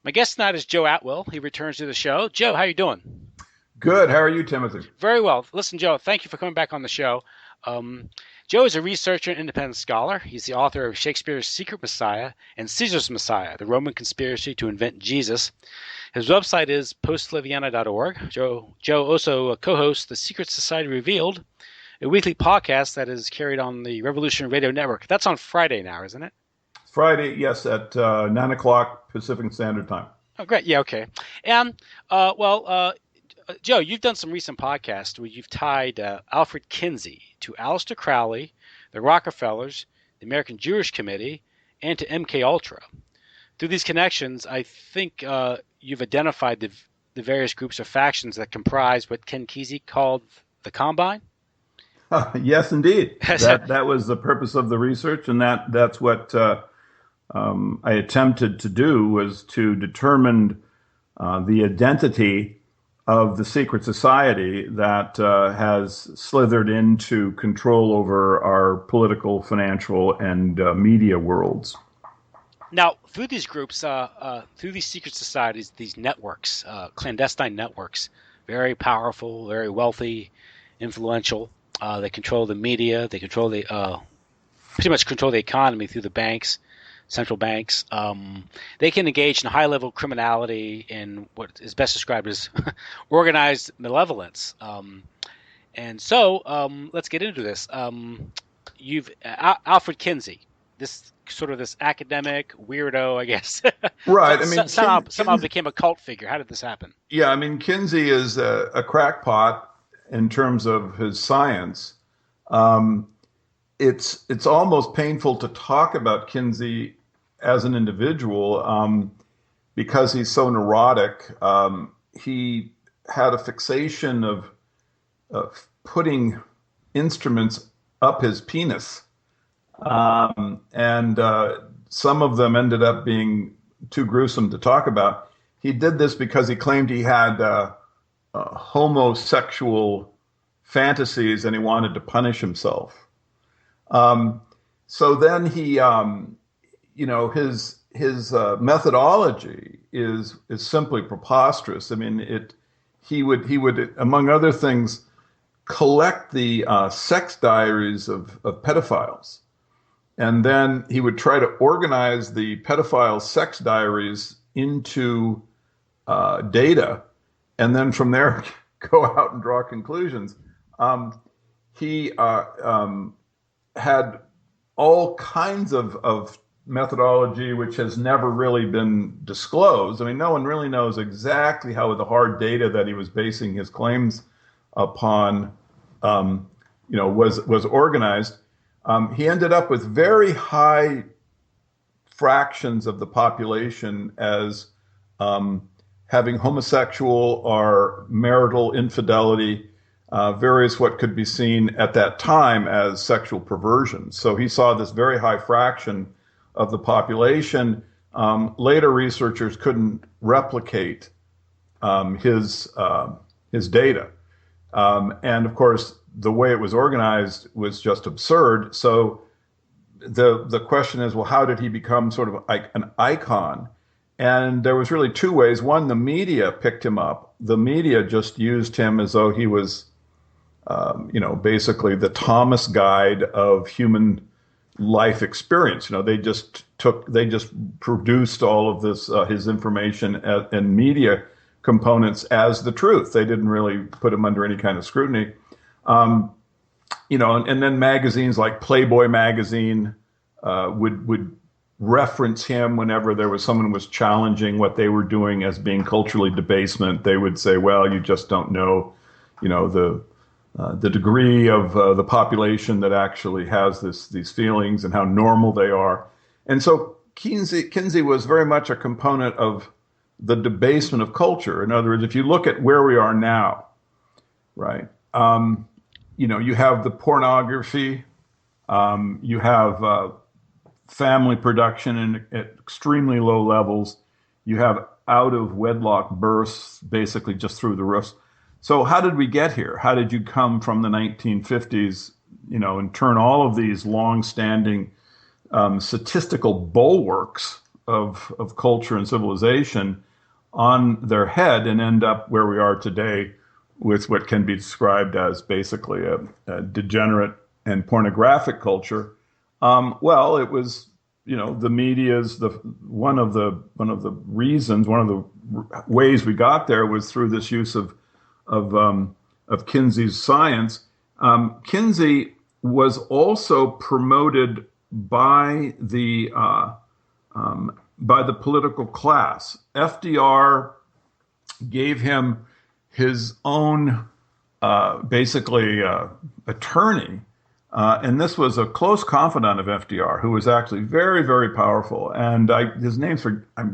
My guest tonight is Joe Atwill. He returns to the show. Joe, how you doing? Good. How are you, Timothy? Very well. Listen, Joe, thank you for coming back on the show. Um, Joe is a researcher and independent scholar. He's the author of Shakespeare's Secret Messiah and Caesar's Messiah, the Roman Conspiracy to Invent Jesus. His website is postliviana.org. Joe also co-hosts The Secret Society Revealed, a weekly podcast that is carried on the Revolution Radio Network. That's on Friday now, isn't it? Friday, yes, at 9 o'clock Pacific Standard Time. Oh, great. Yeah, okay. And, Joe, you've done some recent podcasts where you've tied Alfred Kinsey to Aleister Crowley, the Rockefellers, the American Jewish Committee, and to MK Ultra. Through these connections, I think you've identified the various groups or factions that comprise what Ken Kesey called the Combine. Yes, indeed. That was the purpose of the research, and that's what I attempted to do, was to determine the identity of the secret society that has slithered into control over our political, financial, and media worlds. Now, through these groups, through these secret societies, these networks, clandestine networks, very powerful, very wealthy, influential. They control the media. They control pretty much control the economy through the banks, central banks. They can engage in high-level criminality in what is best described as organized malevolence. And so let's get into this. You've Alfred Kinsey, this academic weirdo, I guess. Right. I mean, somehow became a cult figure. How did this happen? Yeah, I mean, Kinsey is a crackpot in terms of his science. It's almost painful to talk about Kinsey as an individual because he's so neurotic. He had a fixation of putting instruments up his penis. And some of them ended up being too gruesome to talk about. He did this because he claimed he had homosexual fantasies and he wanted to punish himself. So then he, his methodology is simply preposterous. I mean, he would, among other things, collect the sex diaries of pedophiles. And then he would try to organize the pedophile sex diaries into data, and then from there go out and draw conclusions. He had all kinds of methodology which has never really been disclosed. I mean, no one really knows exactly how the hard data that he was basing his claims upon, was organized. He ended up with very high fractions of the population as having homosexual or marital infidelity, various what could be seen at that time as sexual perversion. So he saw this very high fraction of the population. Later researchers couldn't replicate his data. And of course, the way it was organized was just absurd. So the question is, well, how did he become sort of like an icon? And there was really two ways. One, the media picked him up. The media just used him as though he was, basically the Thomas Guide of human life experience. They just produced all of this, his information and media components as the truth. They didn't really put him under any kind of scrutiny. And then magazines like Playboy magazine would reference him whenever there was someone who was challenging what they were doing as being culturally debasement. They would say, "Well, you just don't know, the degree of the population that actually has these feelings and how normal they are." And so Kinsey was very much a component of the debasement of culture. In other words, if you look at where we are now, right? You have the pornography, you have family production at extremely low levels, you have out of wedlock births basically just through the roof. So how did we get here? How did you come from the 1950s, and turn all of these long-standing statistical bulwarks of culture and civilization on their head and end up where we are today with what can be described as basically a degenerate and pornographic culture. Well, it was, the media's one of the reasons, one of the ways we got there was through this use of Kinsey's science. Kinsey was also promoted by the political class. FDR gave him his own basically attorney. And this was a close confidant of FDR, who was actually very, very powerful. And his name's I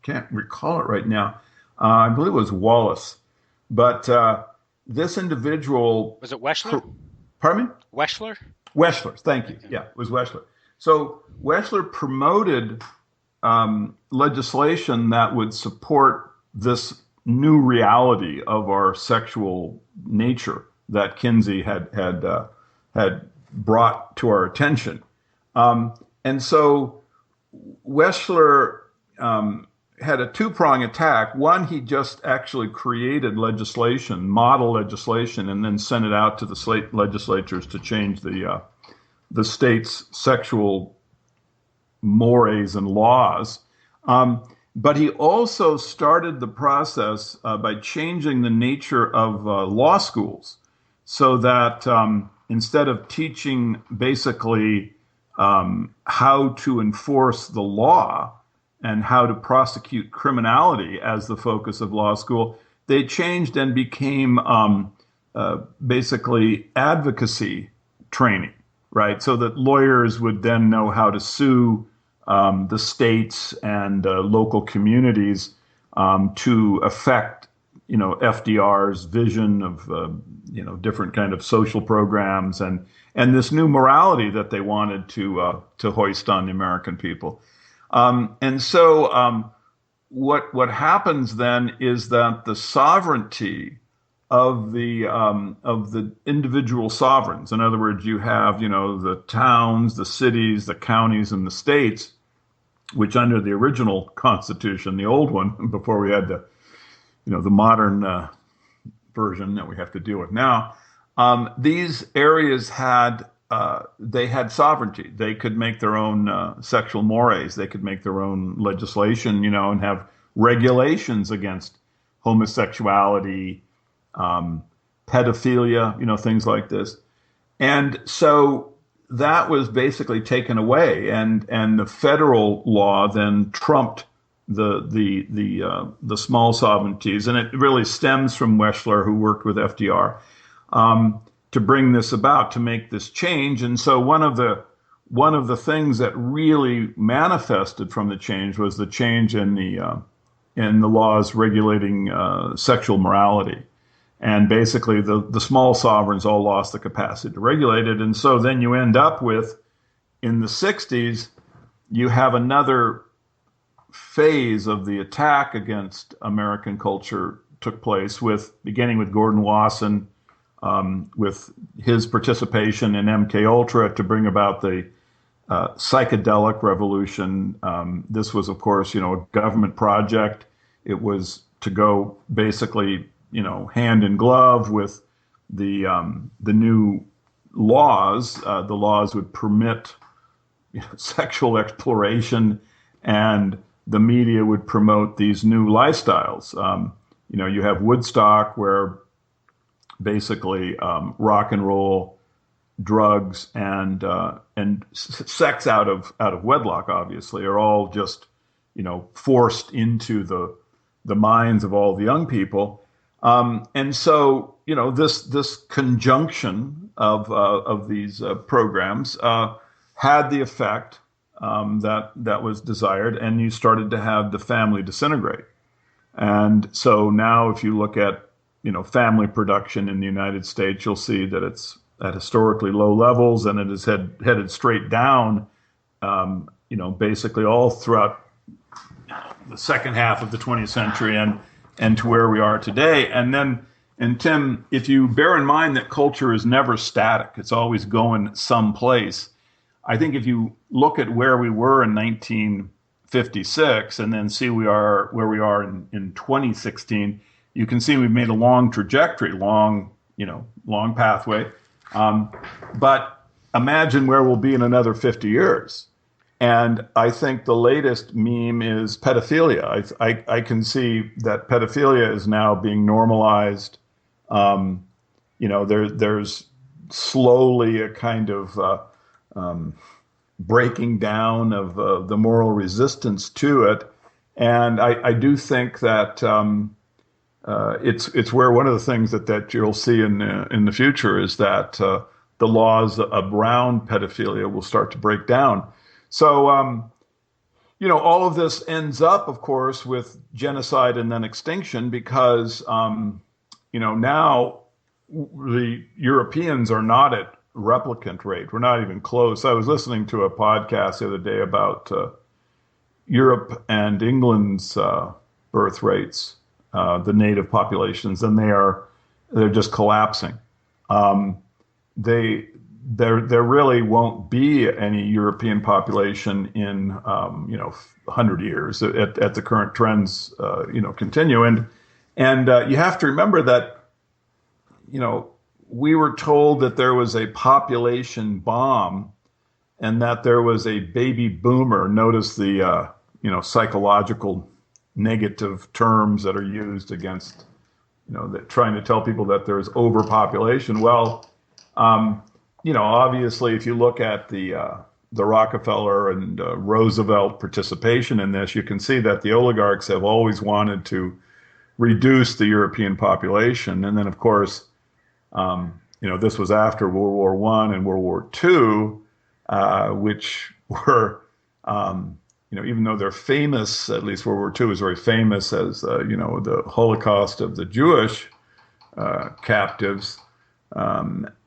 can't recall it right now. I believe it was Wallace. But this individual... Was it Weschler? Pardon me? Weschler? Weschler, thank you. Yeah, it was Weschler. So Weschler promoted legislation that would support this new reality of our sexual nature that Kinsey had brought to our attention. And so Weschler had a two-prong attack. One, he just actually created legislation, model legislation, and then sent it out to the state legislatures to change the state's sexual mores and laws. But he also started the process by changing the nature of law schools so that instead of teaching basically how to enforce the law and how to prosecute criminality as the focus of law school, they changed and became basically advocacy training, right? So that lawyers would then know how to sue the states and local communities to affect, FDR's vision of, different kind of social programs and this new morality that they wanted to hoist on the American people. And so what happens then is that the sovereignty of the individual sovereigns, in other words, you have, the towns, the cities, the counties, and the states, which under the original Constitution, the old one, before we had the modern version that we have to deal with now, these areas had sovereignty. They could make their own sexual mores. They could make their own legislation, and have regulations against homosexuality, pedophilia, things like this. And so that was basically taken away, and the federal law then trumped the small sovereignties, and it really stems from Weschler, who worked with FDR, to bring this about, to make this change. And so one of the things that really manifested from the change was the change in the laws regulating sexual morality. And basically the small sovereigns all lost the capacity to regulate it. And so then you end up with, in the 60s, you have another phase of the attack against American culture took place, beginning with Gordon Wasson, with his participation in MK Ultra to bring about the psychedelic revolution. This was, of course, a government project. It was to go basically, hand in glove with the new laws. The laws would permit sexual exploration, and the media would promote these new lifestyles. You have Woodstock, where basically rock and roll, drugs, and sex out of wedlock, obviously, are all just forced into the minds of all the young people. And so this conjunction of these programs had the effect that was desired, and you started to have the family disintegrate. And so now, if you look at family production in the United States, you'll see that it's at historically low levels, and it is headed straight down, basically all throughout the second half of the 20th century and to where we are today. And Tim, if you bear in mind that culture is never static, it's always going someplace. I think if you look at where we were in 56 and then see where we are in 2016, you can see we've made a long trajectory, long pathway. But imagine where we'll be in another 50 years. And I think the latest meme is pedophilia. I can see that pedophilia is now being normalized. There's slowly a kind of breaking down of the moral resistance to it. And I do think that it's where one of the things that you'll see in the future is that the laws around pedophilia will start to break down. So, all of this ends up, of course, with genocide and then extinction because, now the Europeans are not at replicant rate. We're not even close. I was listening to a podcast the other day about Europe and England's birth rates, the native populations, and they're just collapsing. There really won't be any European population in 100 years at the current trends continue, and you have to remember that we were told that there was a population bomb and that there was a baby boomer. Notice the psychological negative terms that are used against trying to tell people that there's overpopulation. Well, obviously, if you look at the Rockefeller and Roosevelt participation in this, you can see that the oligarchs have always wanted to reduce the European population. And then, of course, this was after World War I and World War II, which were, even though they're famous, at least World War II is very famous as, the Holocaust of the Jewish captives.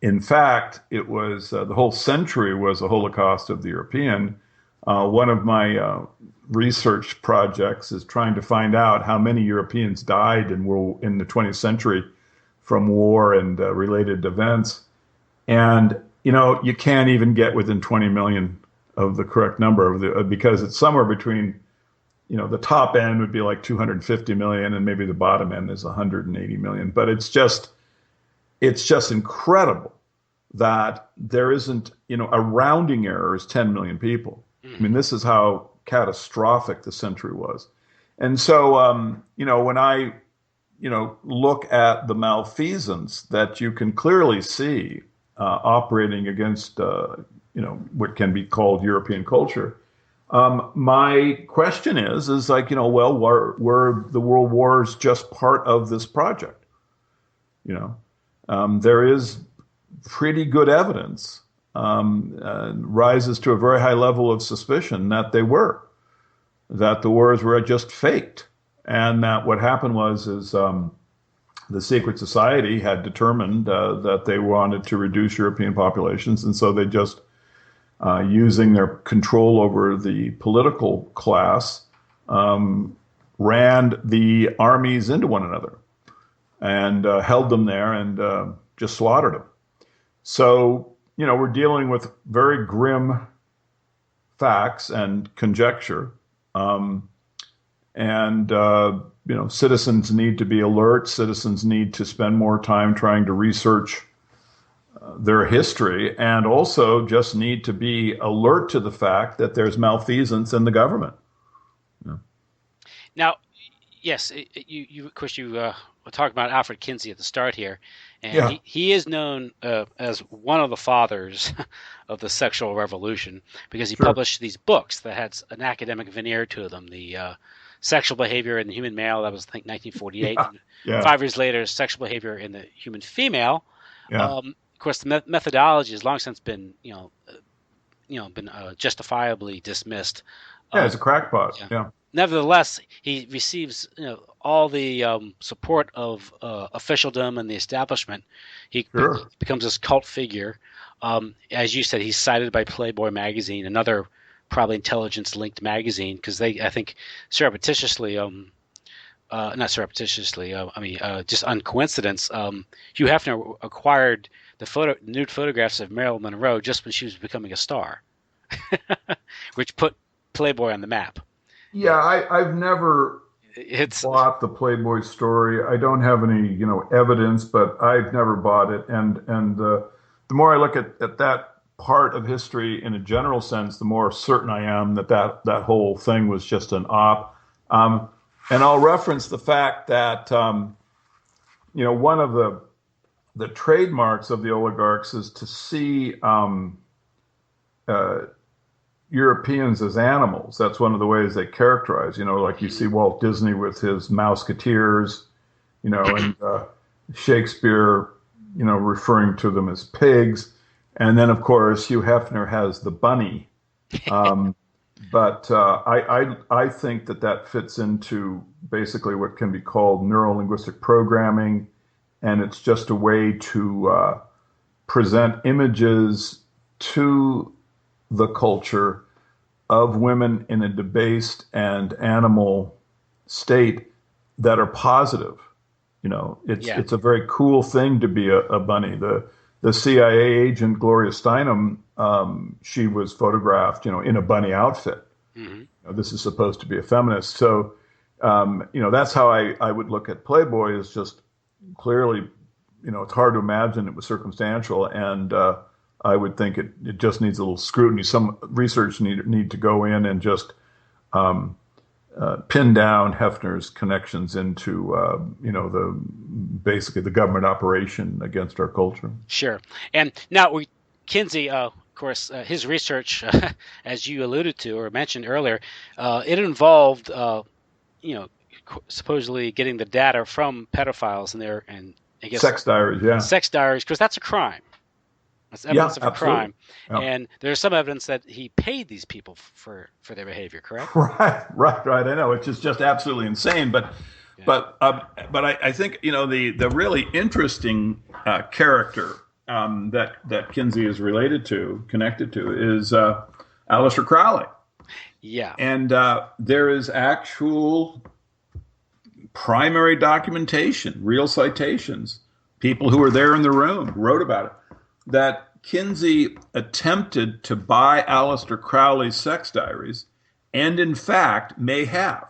In fact, it was the whole century was a Holocaust of the European. One of my research projects is trying to find out how many Europeans died in the 20th century from war and related events. And, you can't even get within 20 million of the correct number because it's somewhere between, the top end would be like 250 million and maybe the bottom end is 180 million. But it's just incredible that there isn't, a rounding error is 10 million people. I mean, this is how catastrophic the century was. And so, when I, look at the malfeasance that you can clearly see operating against, what can be called European culture, my question is like, were the world wars just part of this project? There is pretty good evidence, rises to a very high level of suspicion that the wars were just faked. And that what happened was the secret society had determined that they wanted to reduce European populations. And so they just, using their control over the political class, ran the armies into one another and held them there and just slaughtered them. So, we're dealing with very grim facts and conjecture. Citizens need to be alert. Citizens need to spend more time trying to research their history and also just need to be alert to the fact that there's malfeasance in the government. Now, yes, you of course, you were talking about Alfred Kinsey at the start here, and Yeah. he is known as one of the fathers of the sexual revolution because he Sure. published these books that had an academic veneer to them. The Sexual Behavior in the Human Male, that was, I think, 1948. Yeah. Yeah. 5 years later, Sexual Behavior in the Human Female. Yeah. Of course, the methodology has long since been, justifiably dismissed. It's a crackpot. Yeah. Nevertheless, he receives all the support of officialdom and the establishment. He Sure. becomes this cult figure. As you said, he's cited by Playboy magazine, another probably intelligence-linked magazine, because they, I think, surreptitiously, not surreptitiously, just on coincidence, Hugh Hefner acquired the nude photographs of Marilyn Monroe just when she was becoming a star, which put Playboy on the map. Yeah, I've never It's bought the Playboy story. I don't have any, evidence, but I've never bought it. And the more I look at that part of history in a general sense, the more certain I am that whole thing was just an op. And I'll reference the fact that one of the trademarks of the oligarchs is to see uh, Europeans as animals. That's one of the ways they characterize, like you see Walt Disney with his Mouseketeers, and Shakespeare, referring to them as pigs. And then, of course, Hugh Hefner has the bunny. But I think that fits into basically what can be called neuro-linguistic programming. And it's just a way to present images to the culture of women in a debased and animal state that are positive. It's a very cool thing to be a bunny. The CIA agent Gloria Steinem, she was photographed, in a bunny outfit. Mm-hmm. This is supposed to be a feminist. So, that's how I would look at Playboy, is just clearly, it's hard to imagine it was circumstantial. And I would think it just needs a little scrutiny. Some research need to go in and just pin down Hefner's connections into, basically the government operation against our culture. Sure. And now Kinsey, of course, his research, as you alluded to or mentioned earlier, it involved, supposedly getting the data from pedophiles and I guess sex diaries, yeah. Sex diaries, because that's a crime. That's evidence of a absolutely. crime. Yeah. And there's some evidence that he paid these people for their behavior, correct? Right. I know, which is just absolutely insane. But I think, the really interesting character that Kinsey is connected to, is Aleister Crowley. Yeah. And there is actual primary documentation, real citations, people who were there in the room wrote about it, that Kinsey attempted to buy Aleister Crowley's sex diaries, and in fact may have.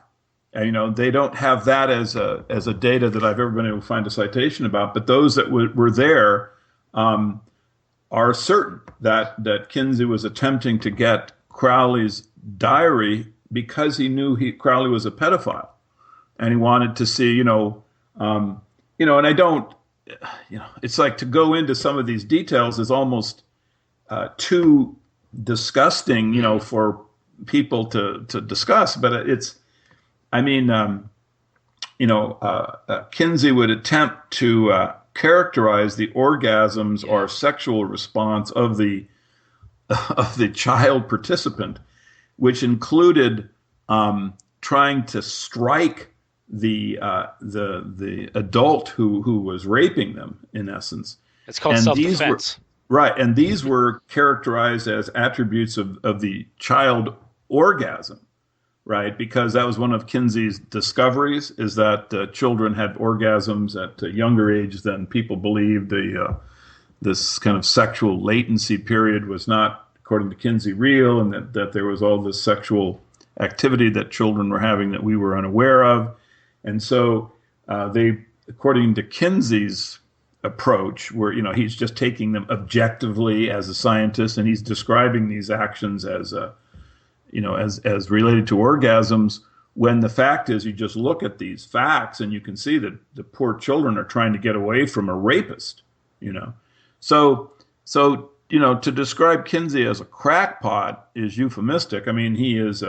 And, they don't have that as a data that I've ever been able to find a citation about, but those that were there are certain that Kinsey was attempting to get Crowley's diary because he knew Crowley was a pedophile, and he wanted to see, and I don't. It's like, to go into some of these details is almost too disgusting, for people to discuss. But Kinsey would attempt to characterize the orgasms or sexual response of the child participant, which included trying to strike the adult who was raping them, in essence. It's called self-defense. Right, and these were characterized as attributes of the child orgasm, right? Because that was one of Kinsey's discoveries, is that children had orgasms at a younger age than people believed. This kind of sexual latency period was not, according to Kinsey, real, and that there was all this sexual activity that children were having that we were unaware of. And so they, according to Kinsey's approach, where he's just taking them objectively as a scientist, and he's describing these actions as as related to orgasms, when the fact is, you just look at these facts and you can see that the poor children are trying to get away from a rapist. So to describe Kinsey as a crackpot is euphemistic. I mean, he is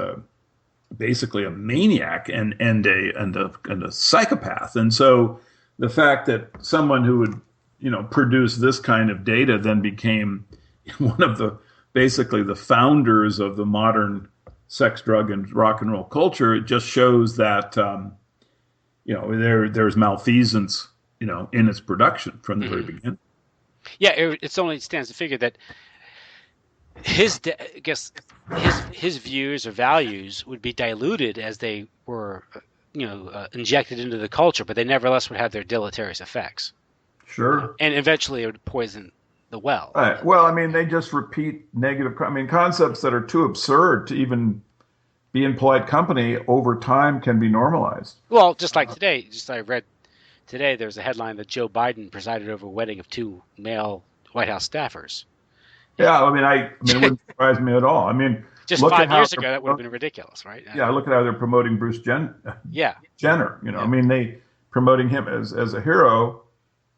basically a maniac and a psychopath. And so the fact that someone who would produce this kind of data then became one of basically the founders of the modern sex, drug, and rock and roll culture, it just shows that there's malfeasance in its production from the very beginning. Yeah, it's only stands to figure that his views or values would be diluted as they were injected into the culture, but they nevertheless would have their deleterious effects. Sure. And eventually it would poison the well. Right. Well, I mean, they just repeat negative concepts that are too absurd to even be in polite company over time can be normalized. Well, just like today, I read today there's a headline that Joe Biden presided over a wedding of two male White House staffers. Yeah, it wouldn't surprise me at all. Just look at 5 years how ago, that would have been ridiculous, right? yeah, look at how they're promoting Bruce Yeah. Jenner. Yeah. They promoting him as a hero.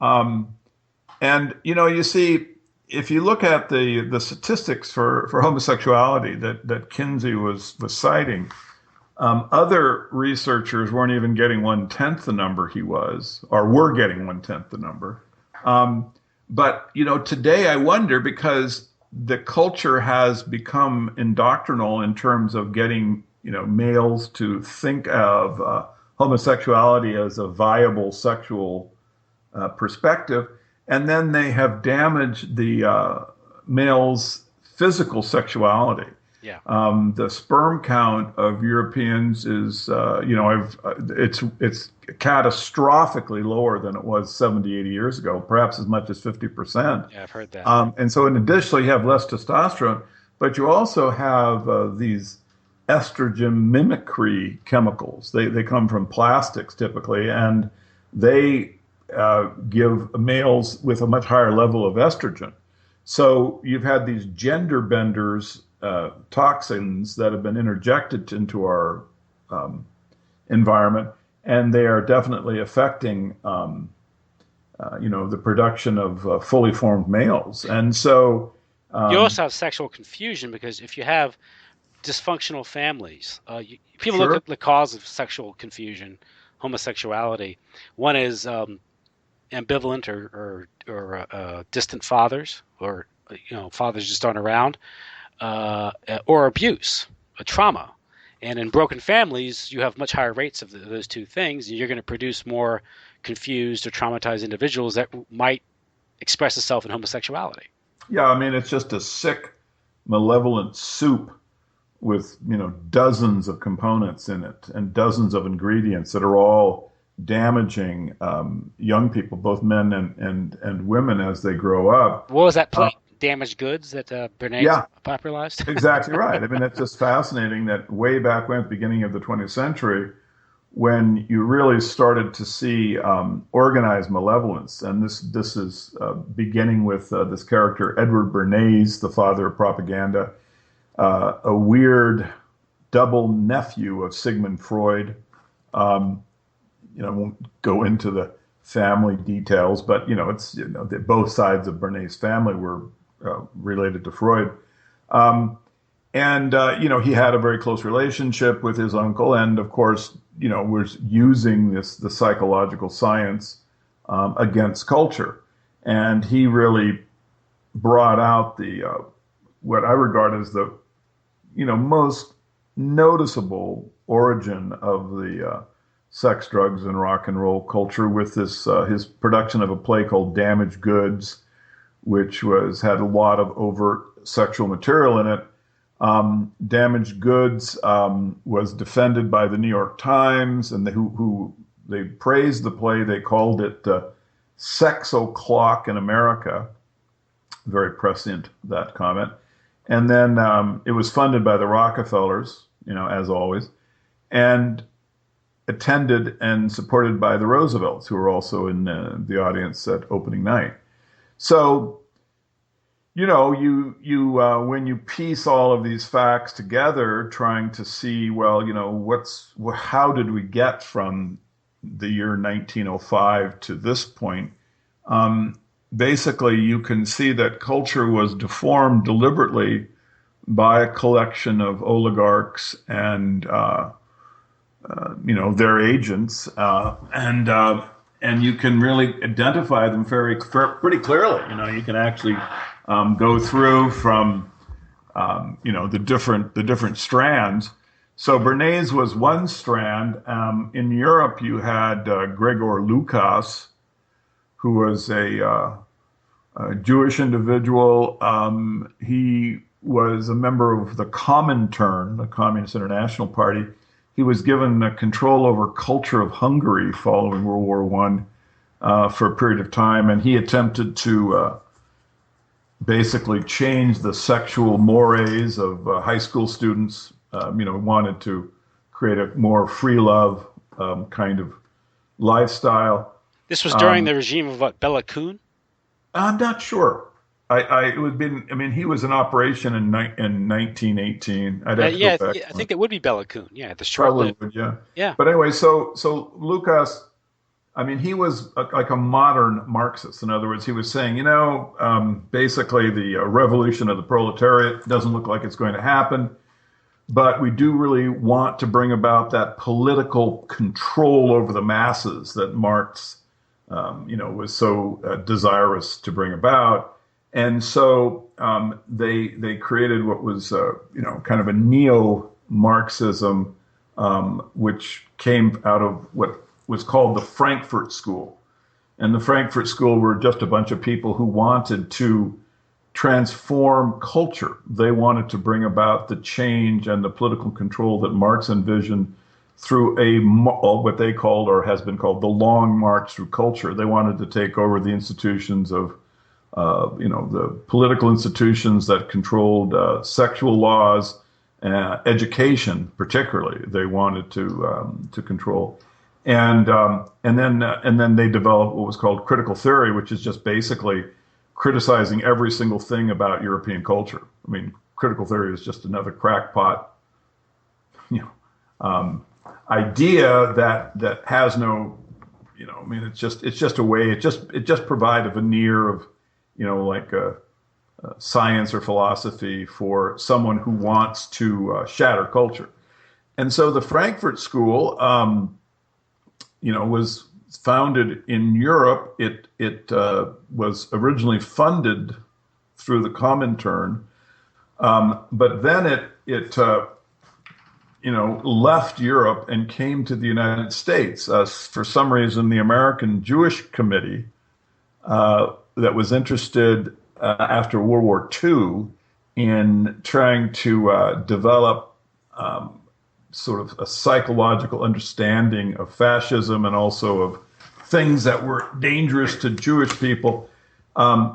And you see, if you look at the statistics for homosexuality that Kinsey was citing, other researchers weren't even getting 1/10 the number he was, or were getting 1/10 the number. But today I wonder, because the culture has become indoctrinal in terms of getting males to think of homosexuality as a viable sexual perspective, and then they have damaged the male's physical sexuality. Yeah. The sperm count of Europeans is, it's catastrophically lower than it was 70, 80 years ago, perhaps as much as 50%. Yeah, I've heard that. And so in addition, you have less testosterone, but you also have these estrogen mimicry chemicals. They come from plastics typically, and they give males with a much higher level of estrogen. So you've had these gender benders, toxins that have been interjected into our environment, and they are definitely affecting, the production of fully formed males. And so you also have sexual confusion, because if you have dysfunctional families, people Sure. look at the cause of sexual confusion, homosexuality. One is ambivalent or distant fathers, or fathers just aren't around. Or abuse, a trauma. And in broken families, you have much higher rates of those two things, and you're going to produce more confused or traumatized individuals that might express itself in homosexuality. Yeah, it's just a sick, malevolent soup with dozens of components in it and dozens of ingredients that are all damaging young people, both men and women, as they grow up. What was that play? Damaged goods that Bernays popularized? Exactly right. It's just fascinating that way back when, at the beginning of the 20th century, when you really started to see organized malevolence, and this is beginning with this character Edward Bernays, the father of propaganda, a weird double nephew of Sigmund Freud. I won't go into the family details, but both sides of Bernays' family were related to Freud. He had a very close relationship with his uncle, and of course, was using the psychological science against culture. And he really brought out the what I regard as the most noticeable origin of the sex, drugs, and rock and roll culture with this his production of a play called Damaged Goods, which had a lot of overt sexual material in it. Damaged Goods was defended by the New York Times, and they praised the play. They called it Sex O'Clock in America. Very prescient, that comment. And then it was funded by the Rockefellers, as always, and attended and supported by the Roosevelts, who were also in the audience at opening night. So, when you piece all of these facts together, trying to see, well, how did we get from the year 1905 to this point? Basically, you can see that culture was deformed deliberately by a collection of oligarchs and their agents, and you can really identify them pretty clearly. You can actually go through from the different strands. So Bernays was one strand. In Europe, you had Gregor Lukács, who was a Jewish individual. He was a member of the Comintern, the Communist International Party. He was given control over culture of Hungary following World War I for a period of time, and he attempted to basically change the sexual mores of high school students wanted to create a more free love kind of lifestyle. This was during the regime of what, Bela Kun? I'm not sure. It would been. I mean, he was in operation in 1918. I'd have to go Yeah, back. I think it would be Bela Kun. Yeah, the Probably short-lived. would, yeah. Yeah. But anyway, so Lucas, I mean, he was like a modern Marxist. In other words, he was saying, basically the revolution of the proletariat doesn't look like it's going to happen, but we do really want to bring about that political control over the masses that Marx, was so desirous to bring about. And so they created what was, kind of a neo-Marxism, which came out of what was called the Frankfurt School. And the Frankfurt School were just a bunch of people who wanted to transform culture. They wanted to bring about the change and the political control that Marx envisioned through what they called, or has been called, the long march through culture. They wanted to take over the institutions of the political institutions that controlled sexual laws, education, particularly. They wanted to control, and then they developed what was called critical theory, which is just basically criticizing every single thing about European culture. I mean, critical theory is just another crackpot, idea that has no, I mean, it's just a way. It just provides a veneer of, like science or philosophy for someone who wants to shatter culture. And so the Frankfurt School, was founded in Europe. It was originally funded through the Comintern, but then it left Europe and came to the United States. For some reason, the American Jewish Committee that was interested after World War II in trying to develop sort of a psychological understanding of fascism and also of things that were dangerous to Jewish people.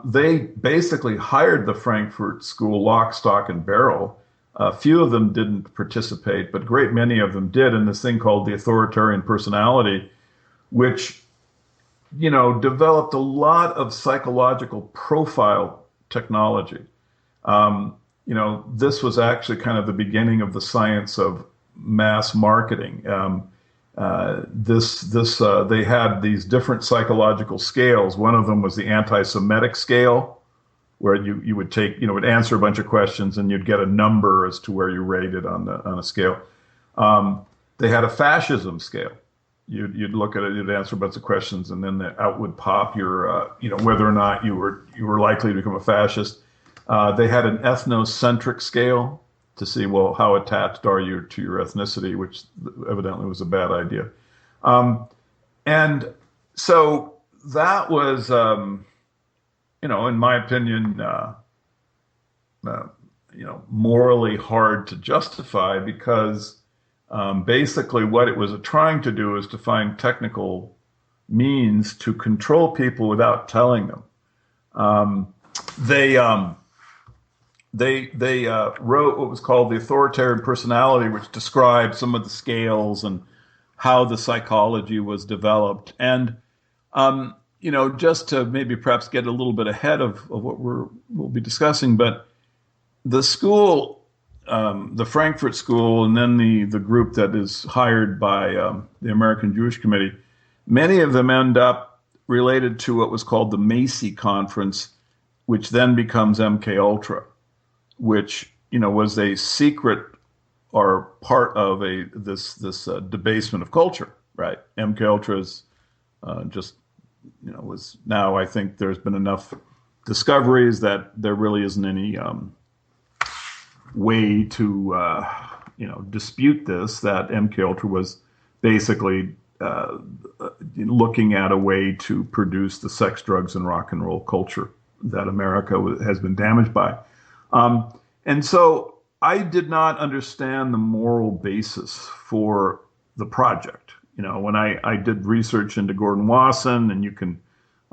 They basically hired the Frankfurt School lock, stock, and barrel. A few of them didn't participate, but a great many of them did in this thing called the Authoritarian Personality, which developed a lot of psychological profile technology. This was actually kind of the beginning of the science of mass marketing. They had these different psychological scales. One of them was the anti-Semitic scale, where you would take, would answer a bunch of questions and you'd get a number as to where you rated on a scale. They had a fascism scale. You'd look at it, you'd answer a bunch of questions, and then out would pop your, whether or not you were likely to become a fascist. They had an ethnocentric scale to see, well, how attached are you to your ethnicity, which evidently was a bad idea. And so that was, in my opinion, morally hard to justify, because basically what it was trying to do is to find technical means to control people without telling them. They wrote what was called the Authoritarian Personality, which described some of the scales and how the psychology was developed. And just to maybe perhaps get a little bit ahead of what we'll be discussing, but the school, the Frankfurt School, and then the group that is hired by the American Jewish Committee, many of them end up related to what was called the Macy Conference, which then becomes MK Ultra, which was a secret or part of this debasement of culture, right? MK Ultra is was now, I think there's been enough discoveries that there really isn't any way to dispute this, that MK Ultra was basically looking at a way to produce the sex, drugs, and rock and roll culture that America has been damaged by. And so I did not understand the moral basis for the project. When I did research into Gordon Wasson, and you can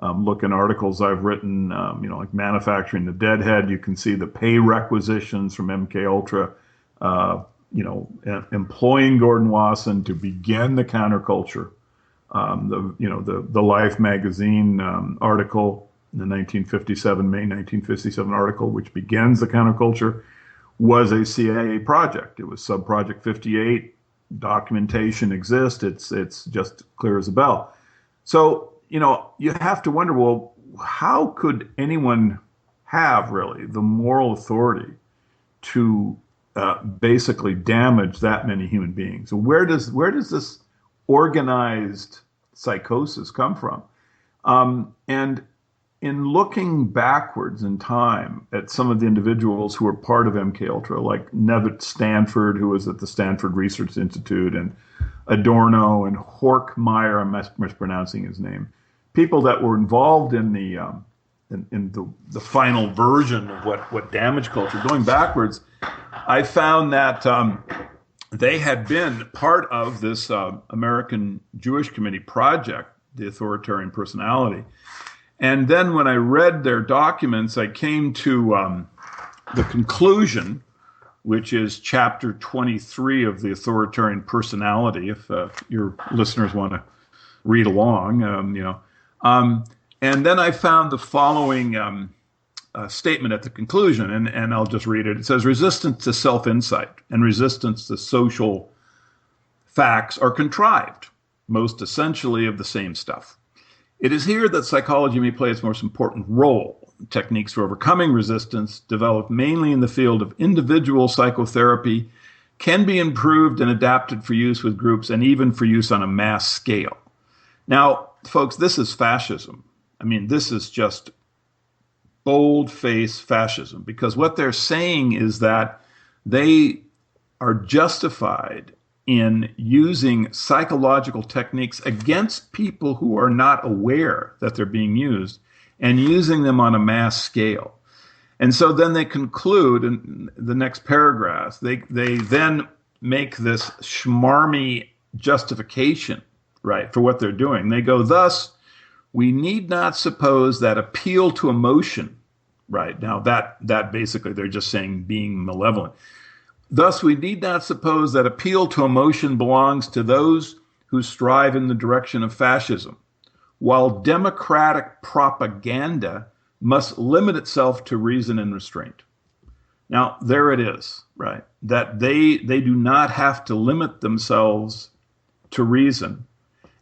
look in articles I've written, like Manufacturing the Deadhead, you can see the pay requisitions from MK Ultra employing Gordon Wasson to begin the counterculture. The Life magazine article, the May 1957 article, which begins the counterculture, was a CIA project. It was Subproject 58. Documentation exists. It's just clear as a bell. So, you have to wonder, well, how could anyone have really the moral authority to basically damage that many human beings? So where does this organized psychosis come from? And in looking backwards in time at some of the individuals who were part of MKUltra, like Nevitt Stanford, who was at the Stanford Research Institute, and Adorno and Horkheimer, I'm mispronouncing his name, people that were involved in the final version of what damage culture. Going backwards, I found that they had been part of this American Jewish Committee project, the Authoritarian Personality. And then when I read their documents, I came to the conclusion, which is chapter 23 of the Authoritarian Personality, if your listeners want to read along, and then I found the following statement at the conclusion, and I'll just read it. It says, resistance to self-insight and resistance to social facts are contrived, most essentially of the same stuff. It is here that psychology may play its most important role. Techniques for overcoming resistance, developed mainly in the field of individual psychotherapy, can be improved and adapted for use with groups and even for use on a mass scale. Now, folks, this is fascism. I mean, this is just bold-faced fascism, because what they're saying is that they are justified in using psychological techniques against people who are not aware that they're being used and using them on a mass scale. And so then they conclude in the next paragraph, they then make this schmarmy justification, right, for what they're doing. They go, thus, we need not suppose that appeal to emotion, right, now that basically they're just saying being malevolent. Thus, we need not suppose that appeal to emotion belongs to those who strive in the direction of fascism, while democratic propaganda must limit itself to reason and restraint. Now, there it is, right? That they do not have to limit themselves to reason,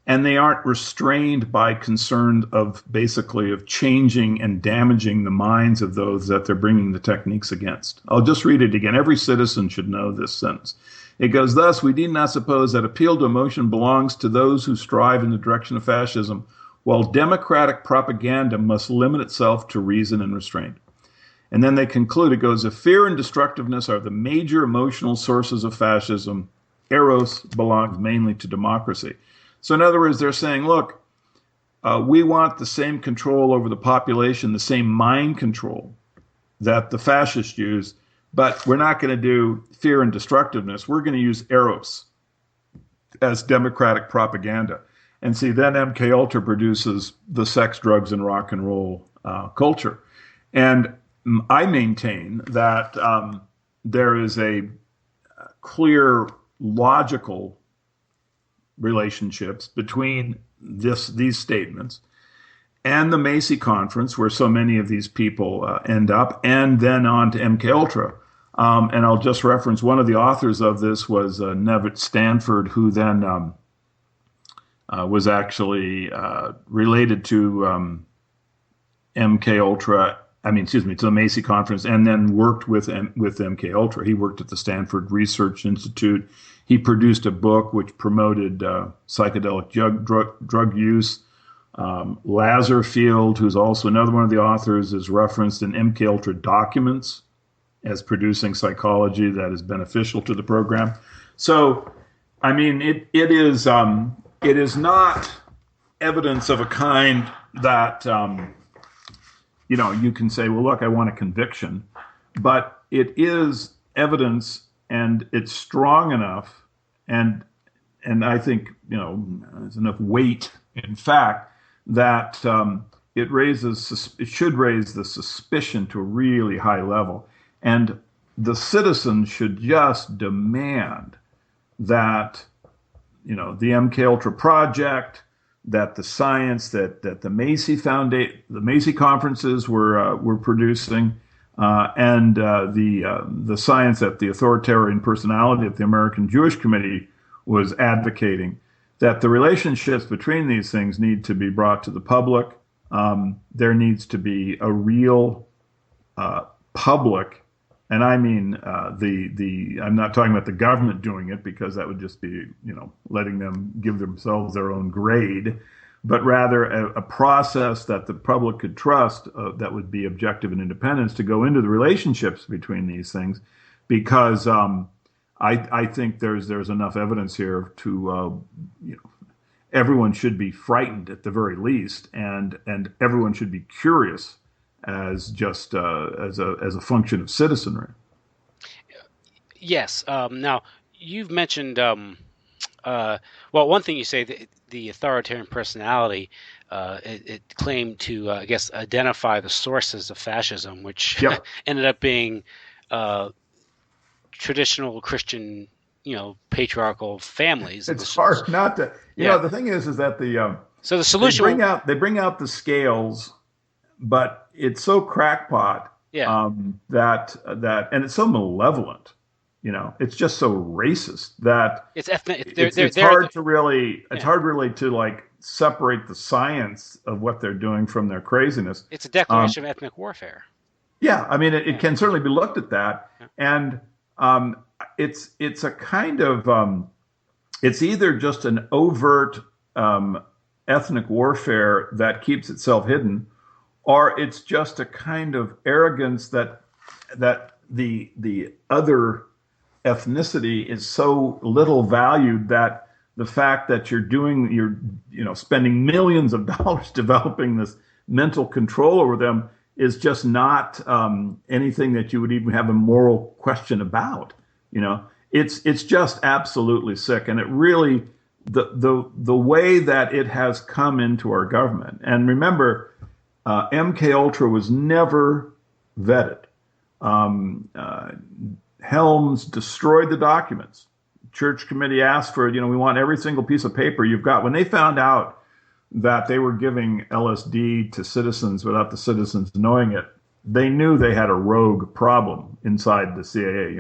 and they aren't restrained by concern of basically of changing and damaging the minds of those that they're bringing the techniques against. I'll just read it again. Every citizen should know this sentence. It goes, thus, we need not suppose that appeal to emotion belongs to those who strive in the direction of fascism, while democratic propaganda must limit itself to reason and restraint. And then they conclude, it goes, if fear and destructiveness are the major emotional sources of fascism, eros belongs mainly to democracy. So in other words, they're saying, look, we want the same control over the population, the same mind control that the fascists use, but we're not going to do fear and destructiveness. We're going to use eros as democratic propaganda. And see, then MKUltra produces the sex, drugs, and rock and roll culture. And I maintain that there is a clear, logical relationships between these statements and the Macy Conference, where so many of these people end up, and then on to MKUltra. And I'll just reference one of the authors of this was Nevitt Stanford, who then was actually related to MKUltra. To the Macy Conference, and then worked with MKUltra. He worked at the Stanford Research Institute. He produced a book which promoted psychedelic drug use. Lazarfield, who's also another one of the authors, is referenced in MKUltra documents as producing psychology that is beneficial to the program. So, I mean, it is not evidence of a kind that you can say, well, look, I want a conviction, but it is evidence, and it's strong enough, and I think there's enough weight, in fact, that it should raise the suspicion to a really high level. And the citizens should just demand that, the MK Ultra project, that the science that the Macy Foundation, the Macy conferences were producing, and the science that the Authoritarian Personality at the American Jewish Committee was advocating, that the relationships between these things need to be brought to the public. There needs to be a real public, and I mean I'm not talking about the government doing it, because that would just be letting them give themselves their own grade, but rather a process that the public could trust, that would be objective and independent, to go into the relationships between these things, because I think there's enough evidence here to everyone should be frightened at the very least, and everyone should be curious as just as a function of citizenry. Yes. Now, you've mentioned, one thing you say, the authoritarian personality, it claimed to, I guess, identify the sources of fascism, which Yep. ended up being traditional Christian, patriarchal families. It's hard not to. The thing is that so the solution they bring out the scales, but it's so crackpot, that and it's so malevolent. It's just so racist that it's ethnic. It's hard really to like separate the science of what they're doing from their craziness. It's a declaration of ethnic warfare. Yeah, I mean, it can certainly be looked at that, and it's a kind of it's either just an overt ethnic warfare that keeps itself hidden, or it's just a kind of arrogance that the other ethnicity is so little valued that the fact that you're spending millions of dollars developing this mental control over them is just not anything that you would even have a moral question about. It's just absolutely sick, and it really the way that it has come into our government. And remember, MK Ultra was never vetted. Helms destroyed the documents. Church committee asked for, we want every single piece of paper you've got. When they found out that they were giving LSD to citizens without the citizens knowing it, they knew they had a rogue problem inside the CIA,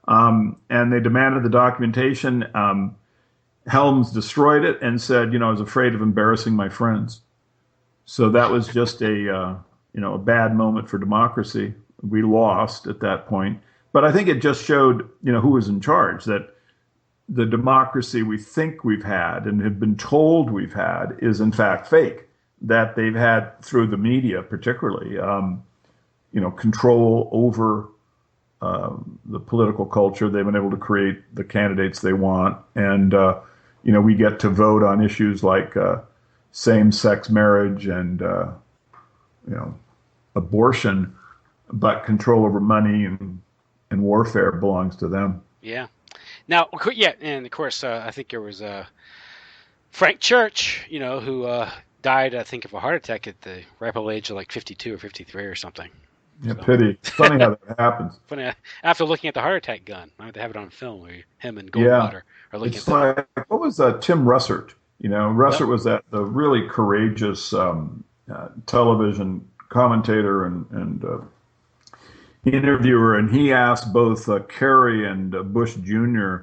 and they demanded the documentation. Helms destroyed it and said, I was afraid of embarrassing my friends. So that was just a bad moment for democracy. We lost at that point. But I think it just showed, who was in charge, that the democracy we think we've had and have been told we've had is in fact fake, that they've had, through the media particularly, control over the political culture. They've been able to create the candidates they want. And, we get to vote on issues like same-sex marriage and, abortion, but control over money and warfare belongs to them. Yeah. Now, and of course, I think there was Frank Church, who died, I think, of a heart attack at the ripe old age of like 52 or 53 or something. Yeah, so. Pity. It's funny how that happens. Funny, after looking at the heart attack gun, I have it on film where him and Goldwater are looking at that. Like, what was Tim Russert? Russert was the really courageous television commentator and interviewer, and he asked both Kerry and Bush Jr.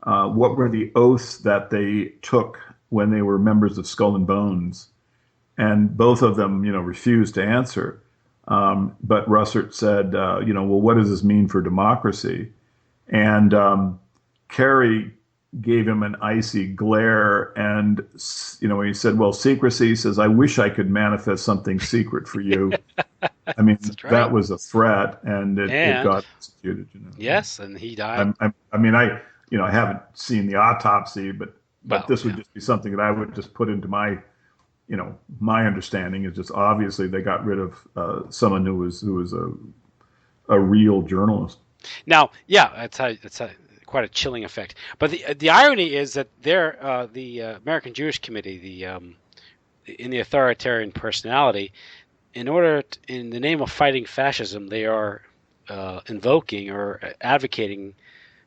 What were the oaths that they took when they were members of Skull and Bones, and both of them, refused to answer. But Russert said, well, what does this mean for democracy? And Kerry gave him an icy glare, and he said, well, secrecy. He says, I wish I could manifest something secret for you. I mean, right. That was a threat, and it got executed. Yes, and he died. I haven't seen the autopsy, but this would just be something that I would just put into my, my understanding is just obviously they got rid of someone who was a real journalist. Now, that's quite a chilling effect. But the irony is that the American Jewish Committee, in the Authoritarian Personality, in the name of fighting fascism, they are invoking or advocating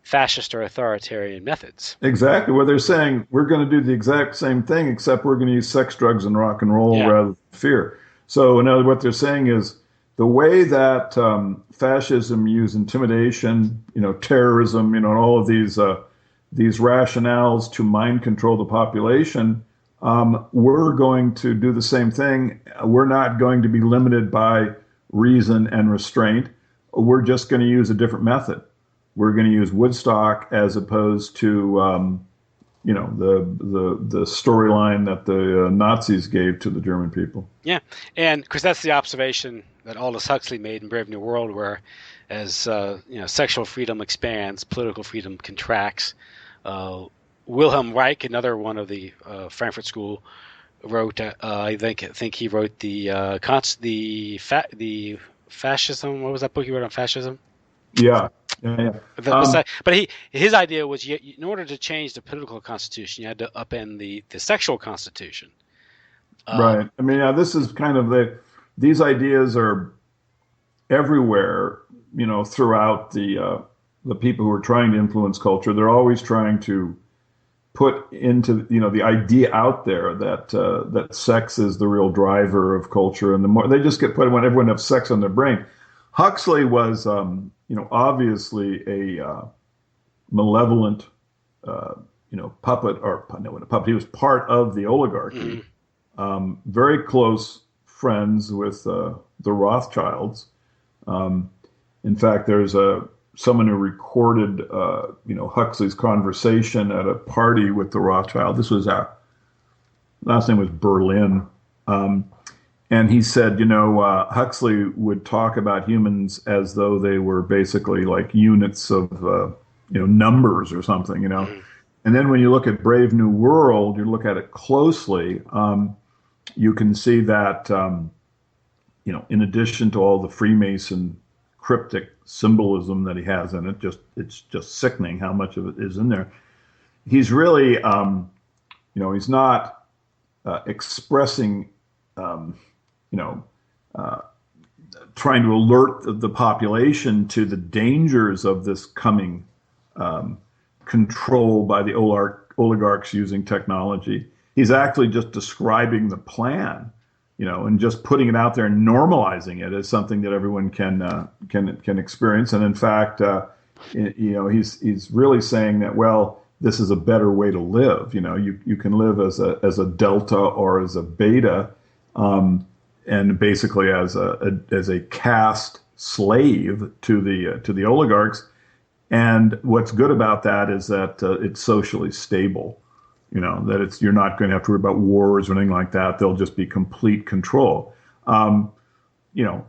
fascist or authoritarian methods. Exactly. Where they're saying we're going to do the exact same thing, except we're going to use sex, drugs, and rock and roll Yeah. rather than fear. So, in other, what they're saying is the way that fascism used intimidation, terrorism, and all of these rationales to mind control the population. We're going to do the same thing. We're not going to be limited by reason and restraint. We're just going to use a different method. We're going to use Woodstock as opposed to, the storyline that the Nazis gave to the German people. Yeah, and of course that's the observation that Aldous Huxley made in Brave New World, where as sexual freedom expands, political freedom contracts. Wilhelm Reich, another one of the Frankfurt School, wrote. I think he wrote the fascism. What was that book he wrote on fascism? Yeah. But his idea was in order to change the political constitution, you had to upend the sexual constitution. Right. I mean, this is kind of these ideas are everywhere, throughout the people who are trying to influence culture. They're always trying to put into, the idea out there that sex is the real driver of culture. And the more they just want everyone to have sex on their brain. Huxley was, obviously a malevolent, puppet, or no, a puppet. He was part of the oligarchy. Very close friends with the Rothschilds. In fact, there's someone who recorded, Huxley's conversation at a party with the Rothschild. This was last name was Berlin. And he said, Huxley would talk about humans as though they were basically like units of, numbers or something, And then when you look at Brave New World, you look at it closely, you can see that, in addition to all the Freemason cryptic symbolism that he has in it, it's just sickening how much of it is in there. He's really, he's not expressing, trying to alert the population to the dangers of this coming control by the oligarchs using technology. He's actually just describing the plan, and just putting it out there and normalizing it as something that everyone can experience. And in fact, he's really saying that, well, this is a better way to live. You can live as a delta or as a beta, and basically as a caste slave to the oligarchs. And what's good about that is that it's socially stable. That you're not going to have to worry about wars or anything like that. There'll just be complete control. And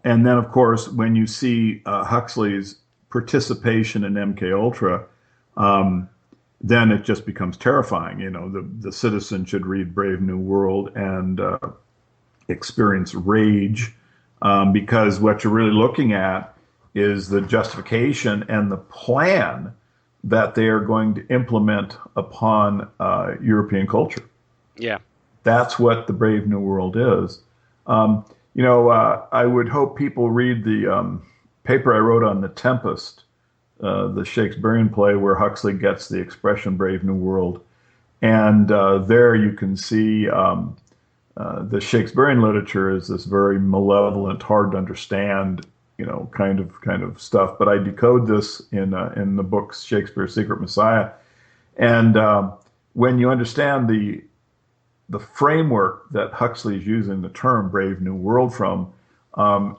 then of course, when you see Huxley's participation in MK Ultra, then it just becomes terrifying. The citizen should read Brave New World and experience rage, because what you're really looking at is the justification and the plan that they are going to implement upon European culture. Yeah. That's what the Brave New World is. I would hope people read the paper I wrote on The Tempest, the Shakespearean play where Huxley gets the expression Brave New World. And there you can see the Shakespearean literature is this very malevolent, hard to understand, kind of stuff. But I decode this in the book Shakespeare's Secret Messiah, and when you understand the framework that Huxley is using the term Brave New World from,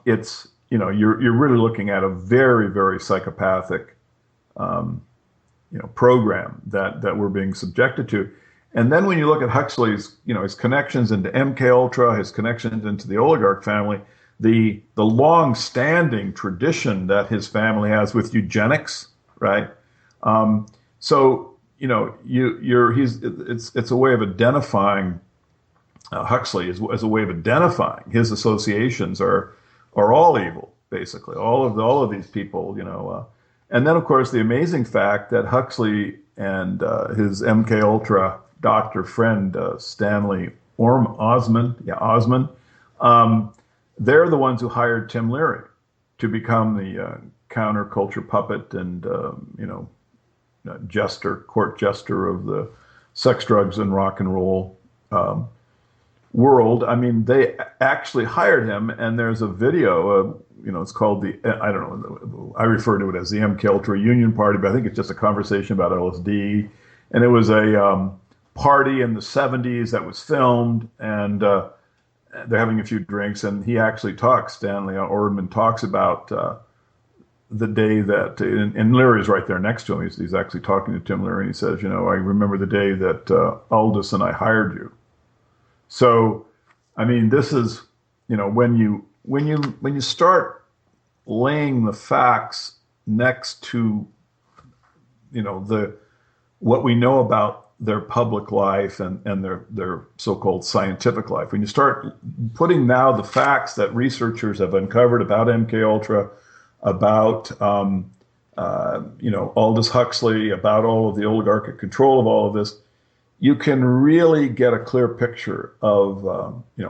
it's you're really looking at a very, very psychopathic program that we're being subjected to. And then when you look at Huxley's his connections into MK Ultra, his connections into the oligarch family, the long-standing tradition that his family has with eugenics, right? So it's a way of identifying Huxley as a way of identifying his associations are all evil, basically. All of these people, and then of course the amazing fact that Huxley and his MK Ultra doctor friend Stanley Osmond, they're the ones who hired Tim Leary to become the counterculture puppet and court jester of the sex, drugs, and rock and roll world. I mean, they actually hired him, and there's a video. It's called I don't know. I refer to it as the MK Ultra Union Party, but I think it's just a conversation about LSD. And it was a party in the '70s that was filmed, and they're having a few drinks, and he actually talks. Stanley Orman talks about the day that, and Larry's right there next to him. He's actually talking to Tim Leary, and he says, I remember the day that Aldous and I hired you. So, I mean, this is, when you start laying the facts next to, what we know about their public life and their so-called scientific life, when you start putting now the facts that researchers have uncovered about MK Ultra, about Aldous Huxley, about all of the oligarchic control of all of this, you can really get a clear picture of